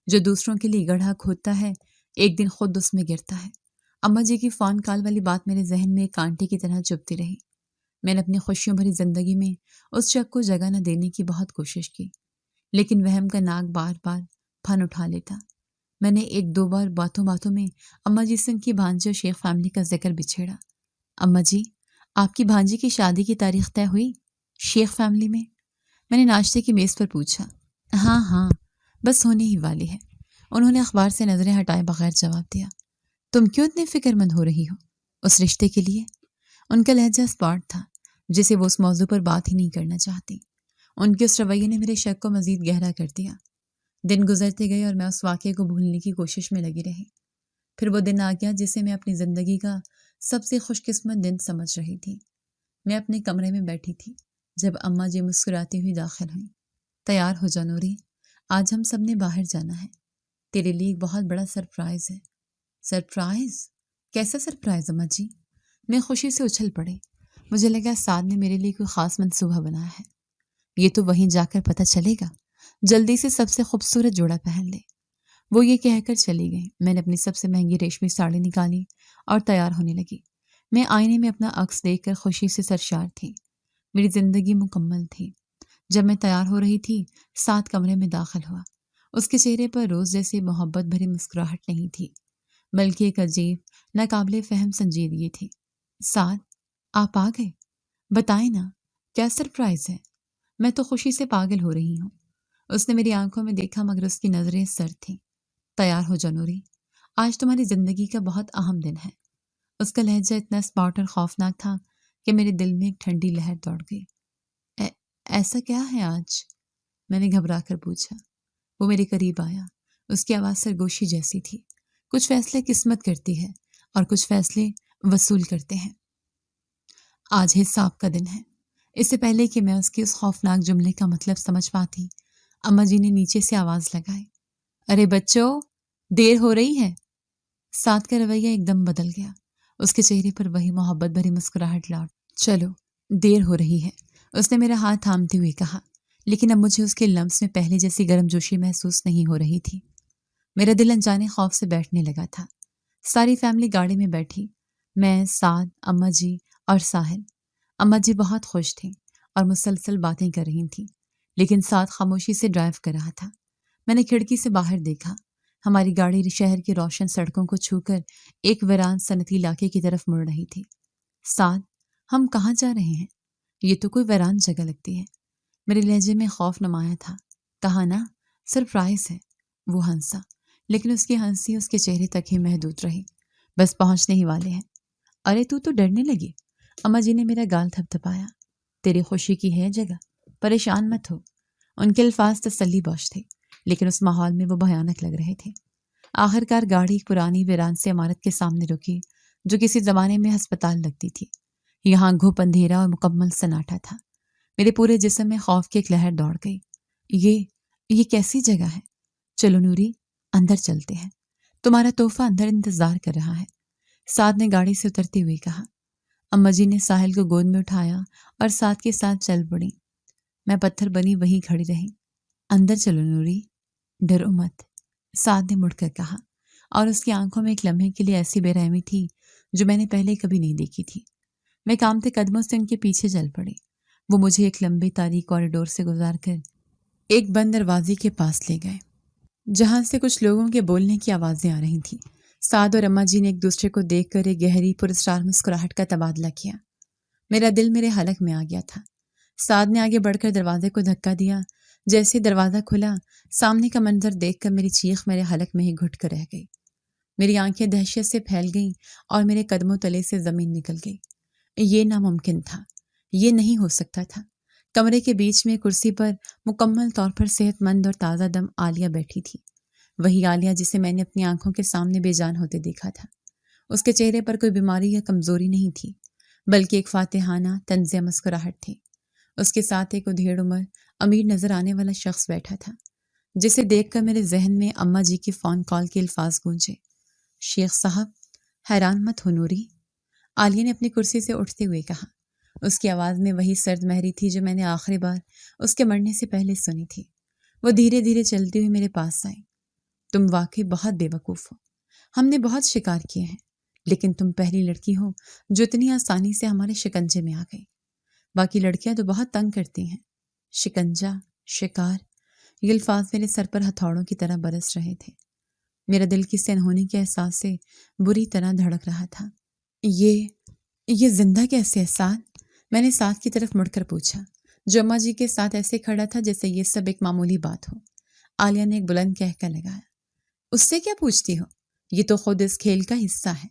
جو دوسروں کے لیے گڑھا کھودتا ہے ایک دن خود اس میں گرتا ہے۔ اماں جی کی فون کال والی بات میرے ذہن میں ایک کانٹے کی طرح چبھتی رہی۔ میں نے اپنی خوشیوں بھری زندگی میں اس شک کو جگہ نہ دینے کی بہت کوشش کی، لیکن وہم کا ناگ بار بار پھن اٹھا لیتا۔ میں نے ایک دو بار باتوں میں اماں جی سے ان کی بھانجی اور شیخ فیملی کا ذکر بچھیڑا۔ اماں جی، آپ کی بھانجی کی شادی کی تاریخ طے ہوئی شیخ فیملی میں؟ میں نے ناشتے کی میز پر پوچھا۔ ہاں، بس ہونے ہی والی ہے، انہوں نے اخبار سے نظریں ہٹائے بغیر جواب دیا۔ تم کیوں اتنی فکر مند ہو رہی ہو اس رشتے کے لیے؟ ان کا لہجہ اسپاٹ تھا، جسے وہ اس موضوع پر بات ہی نہیں کرنا چاہتی۔ ان کے اس رویے نے میرے شک کو مزید گہرا کر دیا۔ دن گزرتے گئے اور میں اس واقعے کو بھولنے کی کوشش میں لگی رہی۔ پھر وہ دن آ گیا جسے میں اپنی زندگی کا سب سے خوش قسمت دن سمجھ رہی تھی۔ میں اپنے کمرے میں بیٹھی تھی جب اماں جی مسکراتی ہوئی داخل ہوئیں۔ تیار ہو جا نوری، آج ہم سب نے باہر جانا ہے، تیرے لیے ایک بہت بڑا سرپرائز ہے۔ سرپرائز؟ کیسا سرپرائز اماں جی؟ میں خوشی سے اچھل پڑی۔ مجھے لگا سعد نے میرے لیے کوئی خاص منصوبہ بنایا ہے۔ یہ تو وہیں جا کر پتہ چلے گا، جلدی سے سب سے خوبصورت جوڑا پہن لے۔ وہ یہ کہہ کر چلی گئی۔ میں نے اپنی سب سے مہنگی ریشمی ساڑی نکالی اور تیار ہونے لگی۔ میں آئینے میں اپنا عکس دیکھ کر خوشی سے سرشار تھی۔ میری زندگی مکمل تھی۔ جب میں تیار ہو رہی تھی، سعد کمرے میں داخل ہوا۔ اس کے چہرے پر روز جیسے محبت بھری مسکراہٹ نہیں تھی، بلکہ ایک عجیب، ناقابل فہم سنجیدگی تھی۔ سعد، آپ آ گئے؟ بتائیں نا، کیا سرپرائز ہے؟ میں تو خوشی سے پاگل ہو رہی ہوں۔ اس نے میری آنکھوں میں دیکھا مگر اس کی نظریں سرد تھیں۔ تیار ہو جا نوری، آج تمہاری زندگی کا بہت اہم دن ہے۔ اس کا لہجہ اتنا اسپاٹ اور خوفناک تھا کہ میرے دل میں ایک ٹھنڈی لہر دوڑ گئی۔ ایسا کیا ہے آج؟ میں نے گھبرا کر پوچھا۔ وہ میرے قریب آیا۔ اس کی آواز سرگوشی جیسی تھی۔ کچھ فیصلے قسمت کرتی ہے اور کچھ فیصلے وصول کرتے ہیں۔ آج حساب کا دن ہے۔ اس سے پہلے کہ میں اس کے اس خوفناک جملے کا مطلب سمجھ پاتی، اماں جی نے نیچے سے آواز لگائی، ارے بچوں، دیر ہو رہی ہے۔ سعد کا رویہ ایک دم بدل گیا۔ اس کے چہرے پر وہی محبت بھری مسکراہٹ لوٹ۔ چلو، دیر ہو رہی ہے، اس نے میرا ہاتھ تھامتے ہوئے کہا، لیکن اب مجھے اس کے لمس میں پہلے جیسی گرم جوشی محسوس نہیں ہو رہی تھی۔ میرا دل انجانے خوف سے بیٹھنے لگا تھا۔ ساری فیملی گاڑی میں بیٹھی، میں، سعد، اماں جی اور ساحل۔ اماں جی بہت خوش تھیں اور مسلسل باتیں کر رہی تھیں، لیکن سعد خاموشی سے ڈرائیو کر رہا تھا۔ میں نے کھڑکی سے باہر دیکھا۔ ہماری گاڑی شہر کی روشن سڑکوں کو چھو کر ایک ویران صنعتی علاقے کی طرف مڑ رہی تھی۔ سعد، ہم کہاں جا رہے ہیں؟ یہ تو کوئی ویران جگہ لگتی ہے۔ میرے لہجے میں خوف نمایاں تھا۔ کہا نا، سرپرائز ہے۔ وہ ہنسا، لیکن اس کی ہنسی اس کے چہرے تک ہی محدود رہی۔ بس پہنچنے ہی والے ہیں۔ ارے تو ڈرنے لگی۔ اماں جی نے میرا گال تھپتھپایا۔ تیری خوشی کی ہے جگہ، پریشان مت ہو۔ ان کے الفاظ تسلی بخش تھے، لیکن اس ماحول میں وہ بھیانک لگ رہے تھے۔ آخرکار گاڑی ایک پرانی ویران سے عمارت کے سامنے رکی، جو کسی زمانے میں ہسپتال لگتی تھی۔ یہاں گھپ اندھیرا اور مکمل سناٹا تھا۔ میرے پورے جسم میں خوف کی ایک لہر دوڑ گئی۔ یہ کیسی جگہ ہے؟ چلو نوری، اندر چلتے ہیں، تمہارا تحفہ اندر انتظار کر رہا ہے، سعد نے گاڑی سے اترتے ہوئے کہا۔ اماں جی نے ساحل کو گود میں اٹھایا اور سعد کے ساتھ چل پڑی۔ میں پتھر بنی وہیں کھڑی رہی۔ اندر چلو نوری، ڈرو مت، سعد نے مڑ کر کہا، اور اس کی آنکھوں میں ایک لمحے کے لیے ایسی بے رحمی تھی جو میں نے پہلے کبھی نہیں دیکھی تھی۔ میں کامتے قدموں سے ان کے پیچھے چل پڑی۔ وہ مجھے ایک لمبے تاریک کوریڈور سے گزار کر ایک بند دروازے کے پاس لے گئے، جہاں سے کچھ لوگوں کے بولنے کی آوازیں آ رہی تھیں۔ سعد اور اماں جی نے ایک دوسرے کو دیکھ کر ایک گہری پراسرار مسکراہٹ کا تبادلہ کیا۔ میرا دل میرے حلق میں آ گیا تھا۔ سعد نے آگے بڑھ کر دروازے کو دھکا دیا۔ جیسے دروازہ کھلا، سامنے کا منظر دیکھ کر میری چیخ میرے حلق میں ہی گھٹ کر رہ گئی۔ میری آنکھیں دہشت سے پھیل گئیں اور میرے قدموں تلے سے زمین نکل گئی۔ یہ ناممکن تھا، یہ نہیں ہو سکتا تھا۔ کمرے کے بیچ میں کرسی پر مکمل طور پر صحت مند اور تازہ دم عالیہ بیٹھی تھی، وہی عالیہ جسے میں نے اپنی آنکھوں کے سامنے بے جان ہوتے دیکھا تھا۔ اس کے چہرے پر کوئی بیماری یا کمزوری نہیں تھی، بلکہ ایک فاتحانہ طنز مسکراہٹ تھی۔ اس کے ساتھ ایک ادھیڑ عمر امیر نظر آنے والا شخص بیٹھا تھا، جسے دیکھ کر میرے ذہن میں اماں جی کی فون کال کے الفاظ گونجے، شیخ صاحب، حیران مت ہو نوری، عالیہ نے اپنی کرسی سے اٹھتے ہوئے کہا۔ اس کی آواز میں وہی سرد مہری تھی جو میں نے آخری بار اس کے مرنے سے پہلے سنی تھی۔ وہ دھیرے دھیرے چلتی ہوئی میرے پاس آئی۔ تم واقعی بہت بے وقوف ہو۔ ہم نے بہت شکار کیے ہیں، لیکن تم پہلی لڑکی ہو جو اتنی آسانی سے ہمارے شکنجے میں آ گئی۔ باقی لڑکیاں تو بہت تنگ کرتی ہیں۔ شکنجا، شکار، یہ الفاظ میرے سر پر ہتھوڑوں کی طرح برس رہے تھے۔ میرا دل کی سنہونی کے احساس سے بری طرح دھڑک رہا تھا۔ یہ زندہ کیسے ہے سعد؟ میں نے سعد کی طرف مڑ کر پوچھا، جو اماں جی کے ساتھ ایسے کھڑا تھا جیسے یہ سب ایک معمولی بات ہو۔ عالیہ نے ایک بلند کہکا لگایا۔ اس سے کیا پوچھتی ہو؟ یہ تو خود اس کھیل کا حصہ ہے۔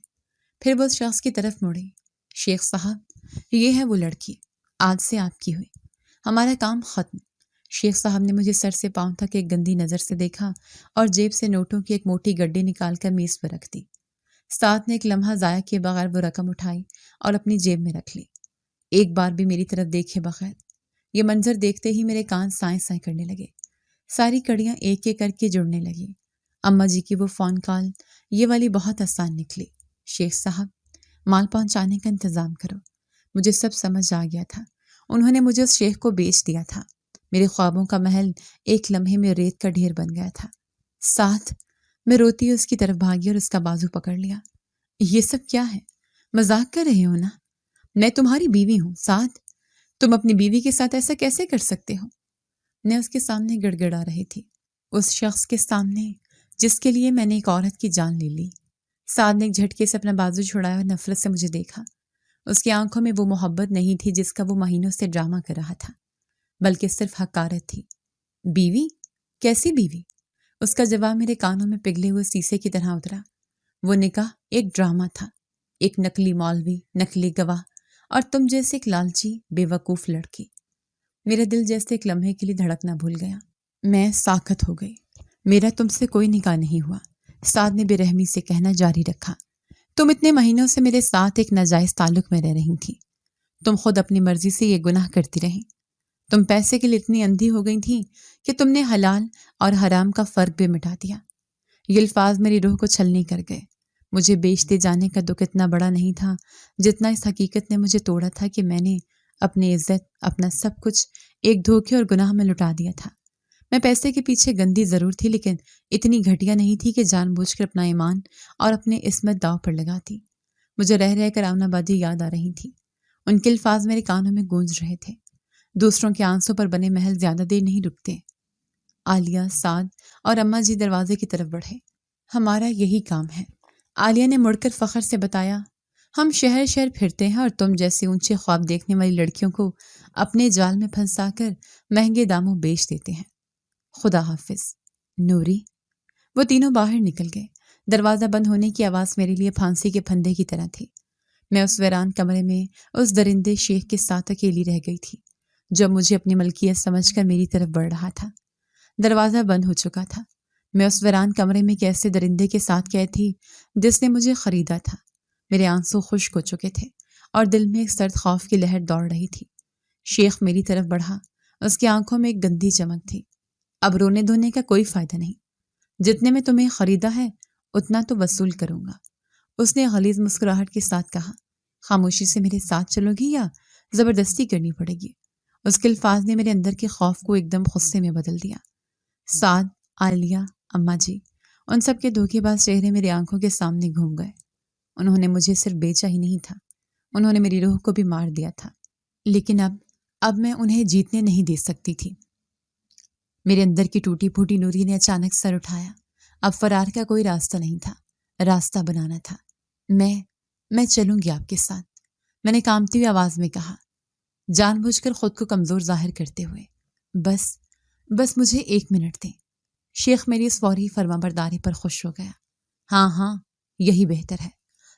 پھر وہ اس شخص کی طرف مڑی۔ شیخ صاحب، یہ ہے وہ لڑکی، آج سے آپ کی ہوئی، ہمارا کام ختم۔ شیخ صاحب نے مجھے سر سے پاؤں تک ایک گندی نظر سے دیکھا اور جیب سے نوٹوں کی ایک موٹی گڈی نکال کر میز پر رکھ دی۔ ساتھ نے ایک لمحہ ضائع کیے بغیر وہ رقم اٹھائی اور اپنی جیب میں رکھ لی، ایک بار بھی میری طرف دیکھے بغیر۔ یہ منظر دیکھتے ہی میرے کان سائیں سائیں کرنے لگے، ساری کڑیاں ایک ایک کر کے جڑنے لگی۔ اماں جی کی وہ فون کال یہ والی بہت آسان نکلی۔ شیخ صاحب، مال پہنچانے کا انتظام کرو۔ مجھے سب سمجھ آ گیا تھا، انہوں نے مجھے اس شیخ کو بیچ دیا تھا۔ میرے خوابوں کا محل ایک لمحے میں ریت کا ڈھیر بن گیا تھا۔ ساتھ میں روتی اس کی طرف بھاگی اور اس کا بازو پکڑ لیا۔ یہ سب کیا ہے؟ مذاق کر رہے ہو نا؟ میں تمہاری بیوی ہوں، ساتھ تم اپنی بیوی کے ساتھ ایسا کیسے کر سکتے ہو؟ میں اس کے سامنے گڑ گڑا رہی تھی، اس شخص کے سامنے جس کے لیے میں نے ایک عورت کی جان لے لی۔ سعد نے ایک جھٹکے سے اپنا بازو چھڑایا اور نفرت سے مجھے دیکھا۔ اس کی آنکھوں میں وہ محبت نہیں تھی جس کا وہ مہینوں سے ڈرامہ کر رہا تھا، بلکہ صرف حقارت تھی۔ بیوی؟ کیسی بیوی؟ اس کا جواب میرے کانوں میں پگھلے ہوئے سیسے کی طرح اترا۔ وہ نکاح ایک ڈرامہ تھا، ایک نقلی مولوی، نقلی گواہ، اور تم جیسے ایک لالچی بے وقوف لڑکی۔ میرا دل جیسے ایک لمحے کے لیے دھڑکنا بھول گیا۔ میں ساکت ہو گئی۔ میرا تم سے کوئی نکاح نہیں ہوا، سعد نے بے رحمی سے کہنا جاری رکھا۔ تم اتنے مہینوں سے میرے ساتھ ایک ناجائز تعلق میں رہ رہی تھی، تم خود اپنی مرضی سے یہ گناہ کرتی رہی۔ تم پیسے کے لیے اتنی اندھی ہو گئی تھی کہ تم نے حلال اور حرام کا فرق بھی مٹا دیا۔ یہ الفاظ میری روح کو چھلنی کر گئے۔ مجھے بیچتے جانے کا دکھ اتنا بڑا نہیں تھا جتنا اس حقیقت نے مجھے توڑا تھا کہ میں نے اپنی عزت، اپنا سب کچھ ایک دھوکے اور گناہ میں لٹا دیا تھا۔ میں پیسے کے پیچھے گندی ضرور تھی، لیکن اتنی گھٹیا نہیں تھی کہ جان بوجھ کر اپنا ایمان اور اپنے عصمت داؤ پر لگاتی۔ مجھے رہ رہ کر آمنہ بادی یاد آ رہی تھی، ان کے الفاظ میرے کانوں میں گونج رہے تھے۔ دوسروں کے آنسوں پر بنے محل زیادہ دیر نہیں رکتے۔ عالیہ، سعد اور اماں جی دروازے کی طرف بڑھے۔ ہمارا یہی کام ہے، عالیہ نے مڑ کر فخر سے بتایا۔ ہم شہر شہر پھرتے ہیں اور تم جیسے اونچے خواب دیکھنے والی لڑکیوں کو اپنے جال میں پھنسا کر مہنگے داموں بیچ دیتے ہیں۔ خدا حافظ نوری۔ وہ تینوں باہر نکل گئے۔ دروازہ بند ہونے کی آواز میرے لیے پھانسی کے پھندے کی طرح تھی۔ میں اس ویران کمرے میں اس درندے شیخ کے ساتھ اکیلی رہ گئی تھی جو مجھے اپنی ملکیت سمجھ کر میری طرف بڑھ رہا تھا۔ دروازہ بند ہو چکا تھا۔ میں اس ویران کمرے میں ایک ایسے درندے کے ساتھ قید تھی جس نے مجھے خریدا تھا۔ میرے آنسو خشک ہو چکے تھے اور دل میں ایک سرد خوف کی لہر دوڑ رہی تھی۔ شیخ میری طرف بڑھا، اس کی آنکھوں میں ایک گندی چمک تھی۔ اب رونے دھونے کا کوئی فائدہ نہیں، جتنے میں تمہیں خریدا ہے اتنا تو وصول کروں گا۔ اس نے غلیظ مسکراہٹ کے ساتھ کہا۔ خاموشی سے میرے ساتھ چلو گی یا زبردستی کرنی پڑے گی؟ اس کے الفاظ نے میرے اندر کے خوف کو ایک دم غصے میں بدل دیا۔ سعد، عالیہ، اماں جی، ان سب کے دھوکے باز چہرے میری آنکھوں کے سامنے گھوم گئے۔ انہوں نے مجھے صرف بیچا ہی نہیں تھا، انہوں نے میری روح کو بھی مار دیا تھا۔ لیکن اب میں انہیں جیتنے نہیں دے سکتی تھی۔ میرے اندر کی ٹوٹی پھوٹی نوری نے اچانک سر اٹھایا۔ اب فرار کا کوئی راستہ نہیں تھا، راستہ بنانا تھا۔ میں چلوں گی آپ کے ساتھ، میں نے کانپتی ہوئی آواز میں کہا، جان بوجھ کر خود کو کمزور ظاہر کرتے ہوئے۔ بس مجھے 1 منٹ دیں۔ شیخ میری اس فوری فرما برداری پر خوش ہو گیا۔ ہاں، یہی بہتر ہے،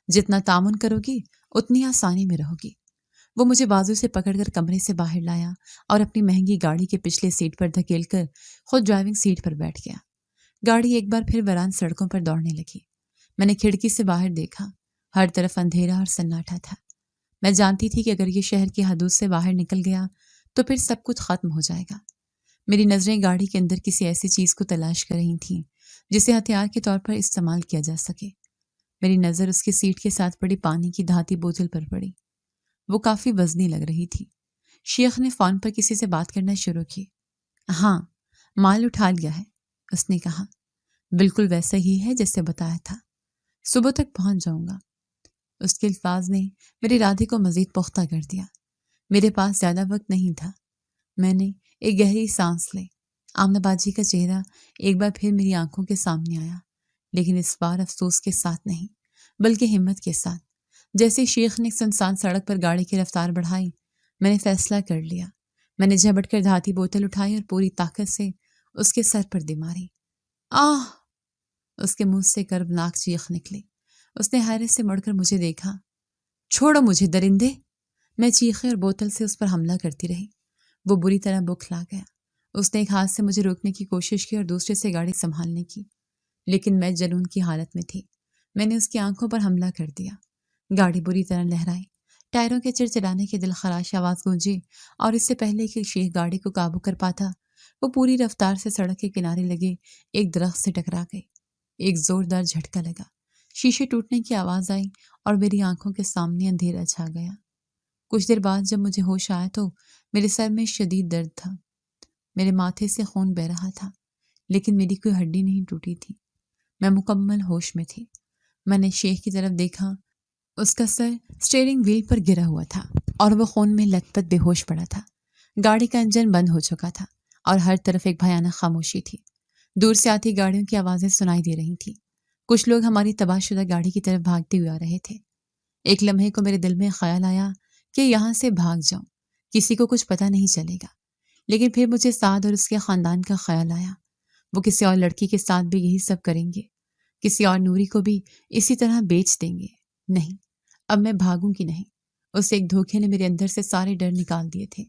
جتنا تعاون کرو گی اتنی آسانی میں رہو گی۔ وہ مجھے بازو سے پکڑ کر کمرے سے باہر لایا اور اپنی مہنگی گاڑی کے پچھلے سیٹ پر دھکیل کر خود ڈرائیونگ سیٹ پر بیٹھ گیا۔ گاڑی ایک بار پھر ویران سڑکوں پر دوڑنے لگی۔ میں نے کھڑکی سے باہر دیکھا، ہر طرف اندھیرا اور سناٹا تھا۔ میں جانتی تھی کہ اگر یہ شہر کی حدود سے باہر نکل گیا تو پھر سب کچھ ختم ہو جائے گا۔ میری نظریں گاڑی کے اندر کسی ایسی چیز کو تلاش کر رہی تھیں جسے ہتھیار کے طور پر استعمال کیا جا سکے۔ میری نظر اس کی سیٹ کے ساتھ پڑی پانی کی دھاتی بوتل پر پڑی۔ وہ کافی وزنی لگ رہی تھی۔ شیخ نے فون پر کسی سے بات کرنا شروع کی۔ ہاں، مال اٹھا لیا ہے، اس نے کہا۔ بالکل ویسا ہی ہے جیسے بتایا تھا، صبح تک پہنچ جاؤں گا۔ اس کے الفاظ نے میرے ارادے کو مزید پختہ کر دیا۔ میرے پاس زیادہ وقت نہیں تھا۔ میں نے ایک گہری سانس لی۔ آمنہ باجی کا چہرہ ایک بار پھر میری آنکھوں کے سامنے آیا، لیکن اس بار افسوس کے ساتھ نہیں بلکہ ہمت کے ساتھ۔ جیسے شیخ نے سنسان سڑک پر گاڑی کی رفتار بڑھائی، میں نے فیصلہ کر لیا۔ میں نے جھپٹ کر دھاتی بوتل اٹھائی اور پوری طاقت سے اس کے سر پر دے ماری۔ آہ! اس کے منہ سے کربناک چیخ نکلی۔ اس نے حیرت سے مڑ کر مجھے دیکھا۔ چھوڑو مجھے درندے! میں چیخے اور بوتل سے اس پر حملہ کرتی رہی۔ وہ بری طرح بکھلا گیا۔ اس نے ایک ہاتھ سے مجھے روکنے کی کوشش کی اور دوسرے سے گاڑی سنبھالنے کی، لیکن میں جنون کی حالت میں تھی۔ میں نے اس کی آنکھوں پر حملہ کر دیا۔ گاڑی بری طرح لہرائی، ٹائروں کے چرچرانے کی دلخراش آواز گونجی، اور اس سے پہلے کہ شیخ گاڑی کو قابو کر پاتا، وہ پوری رفتار سے سڑک کے کنارے لگے ایک درخت سے ٹکرا گئی۔ ایک زوردار جھٹکا لگا، شیشے ٹوٹنے کی آواز آئی اور میری آنکھوں کے سامنے اندھیرا چھا گیا۔ کچھ دیر بعد جب مجھے ہوش آیا تو میرے سر میں شدید درد تھا۔ میرے ماتھے سے خون بہہ رہا تھا، لیکن میری کوئی ہڈی نہیں ٹوٹی تھی۔ میں مکمل ہوش میں تھی۔ میں نے شیخ کی طرف دیکھا۔ اس کا سر اسٹیئرنگ وہیل پر گرا ہوا تھا اور وہ خون میں لت پت بے ہوش پڑا تھا۔ گاڑی کا انجن بند ہو چکا تھا اور ہر طرف ایک بھیانک خاموشی تھی۔ دور سے آتی گاڑیوں کی آوازیں سنائی دے رہی تھیں۔ کچھ لوگ ہماری تباہ شدہ گاڑی کی طرف بھاگتے ہوئے آ رہے تھے۔ ایک لمحے کو میرے دل میں خیال آیا کہ یہاں سے بھاگ جاؤں، کسی کو کچھ پتہ نہیں چلے گا، لیکن پھر مجھے سعد اور اس کے خاندان کا خیال آیا۔ وہ کسی اور لڑکی کے ساتھ بھی یہی سب کریں گے، کسی اور نوری کو بھی اسی طرح بیچ دیں گے۔ نہیں، اب میں بھاگوں گی نہیں۔ اس ایک دھوکے نے میرے اندر سے سارے ڈر نکال دیے تھے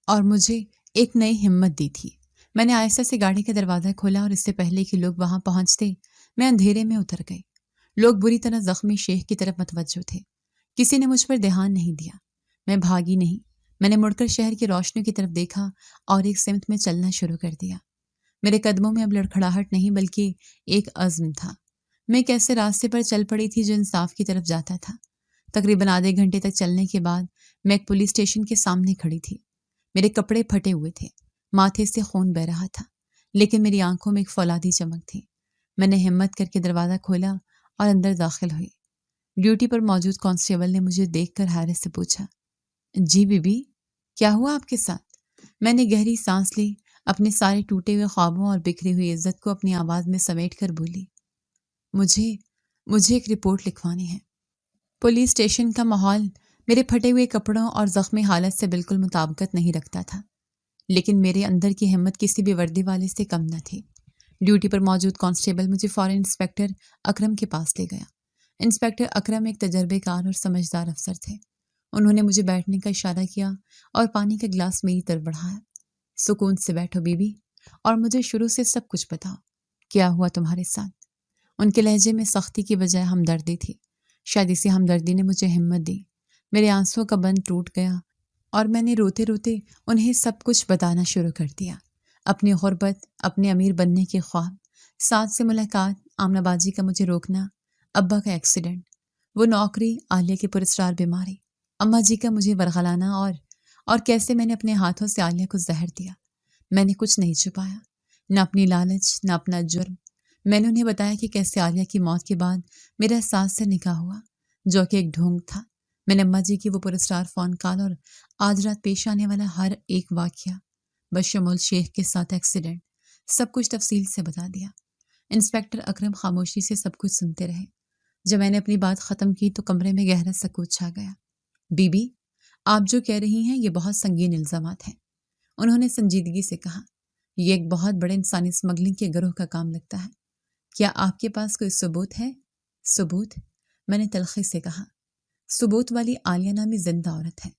اور مجھے ایک نئی ہمت دی تھی۔ میں نے آہستہ سے گاڑی کا دروازہ کھولا اور اس سے پہلے کہ لوگ وہاں پہنچتے میں اندھیرے میں اتر گئی۔ لوگ بری طرح زخمی شیخ کی طرف متوجہ تھے۔ کسی نے مجھ پر دھیان نہیں دیا۔ میں بھاگی نہیں۔ میں نے مڑ کر شہر کی روشنیوں کی طرف دیکھا اور ایک سمت میں چلنا شروع کر دیا۔ میرے قدموں میں اب لڑکھڑاہٹ نہیں بلکہ ایک عزم تھا۔ میں ایک ایسے راستے پر چل پڑی تھی جو انصاف کی طرف جاتا تھا۔ تقریباً آدھے گھنٹے تک چلنے کے بعد میں ایک پولیس اسٹیشن کے سامنے کھڑی تھی۔ میرے کپڑے پھٹے ہوئے تھے، ماتھے سے خون بہہ رہا تھا، لیکن میری آنکھوں میں ایک فولادی چمک تھی۔ میں نے ہمت کر کے دروازہ کھولا اور اندر داخل ہوئی۔ ڈیوٹی پر موجود کانسٹیبل نے مجھے دیکھ کر حیرت سے پوچھا، جی بی بی، کیا ہوا آپ کے ساتھ؟ میں نے گہری سانس لی، اپنے سارے ٹوٹے ہوئے خوابوں اور بکھری ہوئی عزت کو اپنی آواز میں سمیٹ کر بولی، مجھے ایک رپورٹ لکھوانی ہے۔ پولیس اسٹیشن کا ماحول میرے پھٹے ہوئے کپڑوں اور زخمی حالت سے بالکل مطابقت نہیں رکھتا تھا، لیکن میرے اندر کی ہمت کسی بھی وردی والے سے کم نہ تھی۔ ڈیوٹی پر موجود کانسٹیبل مجھے فوراً انسپکٹر اکرم کے پاس لے گیا۔ انسپکٹر اکرم ایک تجربے کار اور سمجھدار افسر تھے۔ انہوں نے مجھے بیٹھنے کا اشارہ کیا اور پانی کا گلاس میری طرف بڑھایا۔ سکون سے بیٹھو بی بی، اور مجھے شروع سے سب کچھ بتاؤ۔ کیا ہوا تمہارے ساتھ؟ ان کے لہجے میں سختی کی بجائے ہمدردی تھی۔ شاید اسی ہمدردی نے مجھے ہمت دی۔ میرے آنسوؤں کا بند ٹوٹ گیا اور میں نے روتے روتے انہیں سب کچھ بتانا شروع کر دیا۔ اپنی غربت، اپنے امیر بننے کے خواب، سعد سے ملاقات، آمنہ باجی کا مجھے روکنا، ابا کا ایکسیڈنٹ، وہ نوکری، عالیہ کی پراسرار بیماری، اماں جی کا مجھے ورغلانا اور کیسے میں نے اپنے ہاتھوں سے عالیہ کو زہر دیا۔ میں نے کچھ نہیں چھپایا، نہ اپنی لالچ، نہ اپنا جرم۔ میں نے انہیں بتایا کہ کیسے عالیہ کی موت کے بعد میرا سعد سے نکاح ہوا، جو کہ ایک ڈھونگ تھا۔ میں نے اماں جی کی وہ پراسرار فون کال اور آج رات پیش آنے والا ہر ایک واقعہ، بشمول شیخ کے ساتھ ایکسیڈنٹ، سب کچھ تفصیل سے بتا دیا۔ انسپکٹر اکرم خاموشی سے سب کچھ سنتے رہے۔ جب میں نے اپنی بات ختم کی تو کمرے میں گہرا سکوت چھا گیا۔ بی بی، آپ جو کہہ رہی ہیں یہ بہت سنگین الزامات ہیں، انہوں نے سنجیدگی سے کہا۔ یہ ایک بہت بڑے انسانی اسمگلنگ کے گروہ کا کام لگتا ہے۔ کیا آپ کے پاس کوئی ثبوت ہے؟ ثبوت؟ میں نے تلخی سے کہا۔ ثبوت والی عالیہ نامی زندہ عورت ہے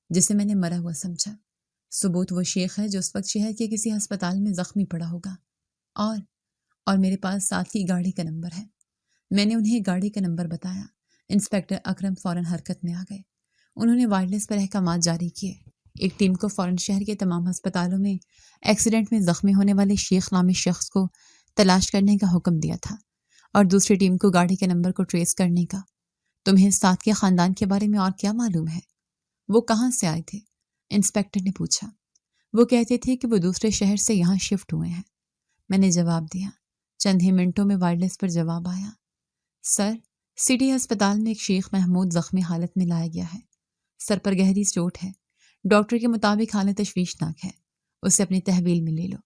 جسے میں نے مرا ہوا سمجھا۔ ثبوت وہ شیخ ہے جو اس وقت شہر کے کسی ہسپتال میں زخمی پڑا ہوگا، اور میرے پاس ساتھ کی گاڑی کا نمبر ہے۔ میں نے انہیں گاڑی کا نمبر بتایا۔ انسپکٹر اکرم فوراً حرکت میں آ گئے۔ انہوں نے وائرلیس پر احکامات جاری کیے۔ ایک ٹیم کو فوراً شہر کے تمام ہسپتالوں میں ایکسیڈنٹ میں زخمی ہونے والے شیخ نامی شخص کو تلاش کرنے کا حکم دیا تھا، اور دوسری ٹیم کو گاڑی کے نمبر کو ٹریس کرنے کا۔ تمہیں سعد کے خاندان کے بارے میں اور کیا معلوم ہے؟ وہ کہاں سے آئے تھے؟ انسپکٹر نے پوچھا۔ وہ کہتے تھے کہ وہ دوسرے شہر سے یہاں شفٹ ہوئے ہیں۔ میں نے جواب دیا۔ چند ہی منٹوں میں وائرلیس پر جواب آیا۔ سر، سٹی ہسپتال میں ایک شیخ محمود زخمی حالت میں لایا گیا ہے۔ سر پر گہری چوٹ ہے۔ ڈاکٹر کے مطابق حالت تشویشناک ہے۔ اسے اپنی تحویل میں لے لو۔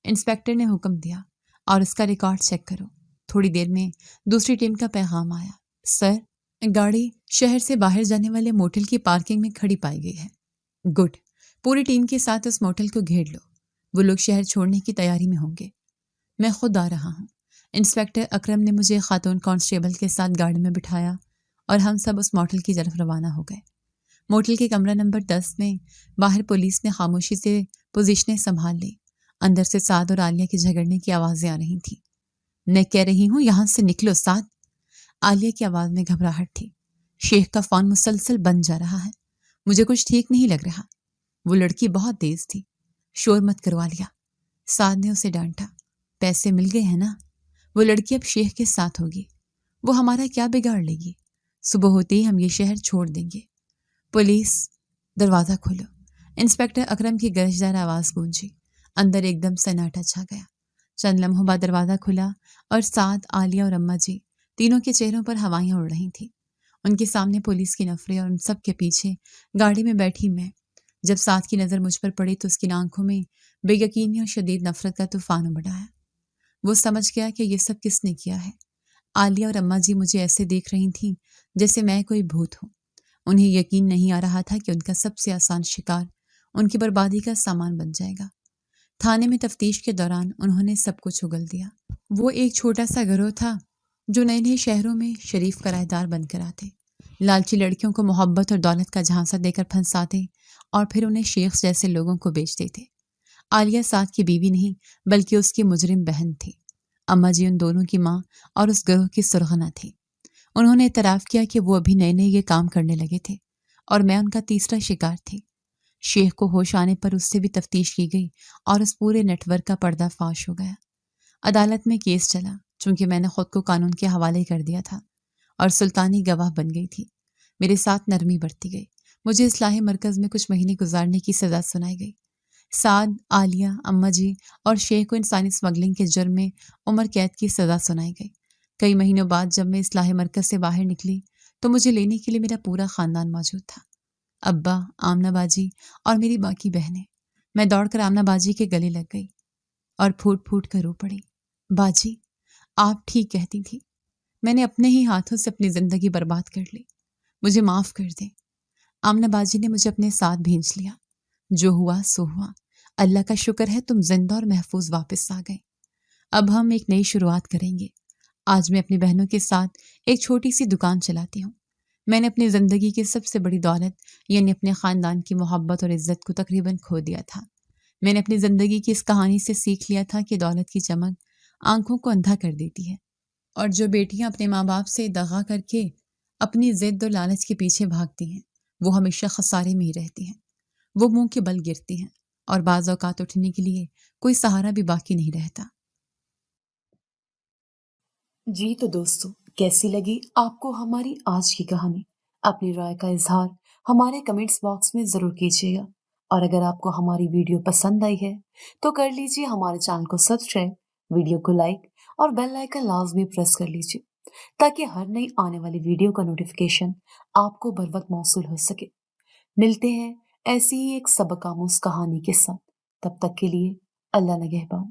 انسپکٹر نے حکم دیا۔ اور اس کا ریکارڈ چیک کرو۔ تھوڑی دیر میں دوسری ٹیم کا پیغام آیا۔ سر، گاڑی شہر سے باہر جانے والے موٹل کی پارکنگ میں کھڑی پائی گئی ہے۔ گڈ، پوری ٹیم کے ساتھ اس موٹل کو گھیر لو۔ وہ لوگ شہر چھوڑنے کی تیاری میں ہوں گے۔ میں خود آ رہا ہوں۔ انسپکٹر اکرم نے مجھے خاتون کانسٹیبل کے ساتھ گاڑی میں بٹھایا اور ہم سب اس موٹل کی طرف روانہ ہو گئے۔ موٹل کے کمرہ نمبر 10 میں باہر پولیس نے خاموشی سے پوزیشنیں سنبھال لی. اندر سے سعد اور عالیہ کے جھگڑنے کی آوازیں آ رہی تھیں. میں کہہ رہی ہوں یہاں سے نکلو سعد. عالیہ کی آواز میں گھبراہٹ تھی. شیخ کا فون مسلسل بند جا رہا ہے. مجھے کچھ ٹھیک نہیں لگ رہا. وہ لڑکی بہت تیز تھی. شور مت کروا لیا. سعد نے اسے ڈانٹا. پیسے مل گئے ہیں نا؟ وہ لڑکی اب شیخ کے ساتھ ہوگی. وہ ہمارا کیا بگاڑ لے گی؟ صبح ہوتے ہی ہم یہ شہر چھوڑ دیں گے. پولیس، دروازہ کھولو. انسپکٹر اکرم کی گرجدار آواز گونجی. اندر ایک دم سناٹا چھا گیا. چند لمحوں بعد دروازہ کھلا اور سعد، عالیہ اور اماں جی تینوں کے چہروں پر ہوائیاں اڑ رہی تھیں. ان کے سامنے پولیس کی نفریں اور ان سب کے پیچھے گاڑی میں بیٹھی میں. جب سعد کی نظر مجھ پر پڑی تو اس کی آنکھوں میں بے یقینی اور شدید نفرت کا طوفان امڑ آیا. وہ سمجھ گیا کہ یہ سب کس نے کیا ہے. عالیہ اور اماں جی مجھے ایسے دیکھ رہی تھیں جیسے میں کوئی بھوت ہوں. انہیں یقین نہیں آ رہا تھا کہ ان کا سب سے آسان شکار ان کی بربادی کا سامان بن جائے گا. تھانے میں تفتیش کے دوران انہوں نے سب کچھ اگل دیا. وہ ایک چھوٹا سا گروہ تھا جو نئے نئے شہروں میں شریف کرایہ دار بن کر آتے، لالچی لڑکیوں کو محبت اور دولت کا جھانسا دے کر پھنساتے اور پھر انہیں شیخ جیسے لوگوں کو بیچتے تھے. عالیہ سعد کی بیوی نہیں بلکہ اس کی مجرم بہن تھی. اماں جی ان دونوں کی ماں اور اس گروہ کی سرغنہ تھی. انہوں نے اعتراف کیا کہ وہ ابھی نئے نئے یہ کام کرنے لگے تھے اور میں ان کا تیسرا شکار تھی. شیخ کو ہوش آنے پر اس سے بھی تفتیش کی گئی اور اس پورے نیٹ ورک کا پردہ فاش ہو گیا. عدالت میں کیس چلا چونکہ میں نے خود کو قانون کے حوالے کر دیا تھا اور سلطانی گواہ بن گئی تھی. میرے ساتھ نرمی برتی گئی. مجھے اصلاحی مرکز میں کچھ مہینے گزارنے کی سزا سنائی گئی. سعد، عالیہ، اماں جی اور شیخ کو انسانی اسمگلنگ کے جرم میں عمر قید کی سزا سنائی گئی. کئی مہینوں بعد جب میں اصلاحی مرکز سے باہر نکلی تو مجھے لینے کے لیے میرا پورا خاندان موجود تھا. ابا، آمنہ باجی اور میری باقی بہنیں. میں دوڑ کر آمنہ باجی کے گلے لگ گئی اور پھوٹ پھوٹ کر رو پڑی. باجی، آپ ٹھیک کہتی تھی. میں نے اپنے ہی ہاتھوں سے اپنی زندگی برباد کر لی. مجھے معاف کر دیں. آمنہ باجی نے مجھے اپنے ساتھ بھیج لیا. جو ہوا سو ہوا. اللہ کا شکر ہے تم زندہ اور محفوظ واپس آ گئے. اب ہم ایک نئی شروعات کریں گے. آج میں اپنی بہنوں کے ساتھ ایک چھوٹی سی دکان چلاتی ہوں. میں نے اپنی زندگی کی سب سے بڑی دولت یعنی اپنے خاندان کی محبت اور عزت کو تقریباً کھو دیا تھا. میں نے اپنی زندگی کی اس کہانی سے سیکھ لیا تھا کہ دولت کی چمک آنکھوں کو اندھا کر دیتی ہے اور جو بیٹیاں اپنے ماں باپ سے دغا کر کے اپنی ضد اور لالچ کے پیچھے بھاگتی ہیں وہ ہمیشہ خسارے میں ہی رہتی ہیں. وہ منہ کے بل گرتی ہیں اور بعض اوقات اٹھنے کے لیے کوئی سہارا بھی باقی نہیں رہتا. جی تو دوستو، کیسی لگی آپ کو ہماری آج کی کہانی؟ اپنی رائے کا اظہار ہمارے کمنٹس باکس میں ضرور کیجیے گا. اور اگر آپ کو ہماری ویڈیو پسند آئی ہے تو کر لیجیے ہمارے چینل کو سبسکرائب، ویڈیو کو لائک اور بیل آئیکن لازمی پریس کر لیجیے تاکہ ہر نئی آنے والی ویڈیو کا نوٹیفیکیشن آپ کو بر وقت موصول ہو سکے. ملتے ہیں ایسی ہی ایک سبق آموز کہانی کے ساتھ. تب تک کے لیے اللہ نگہبان.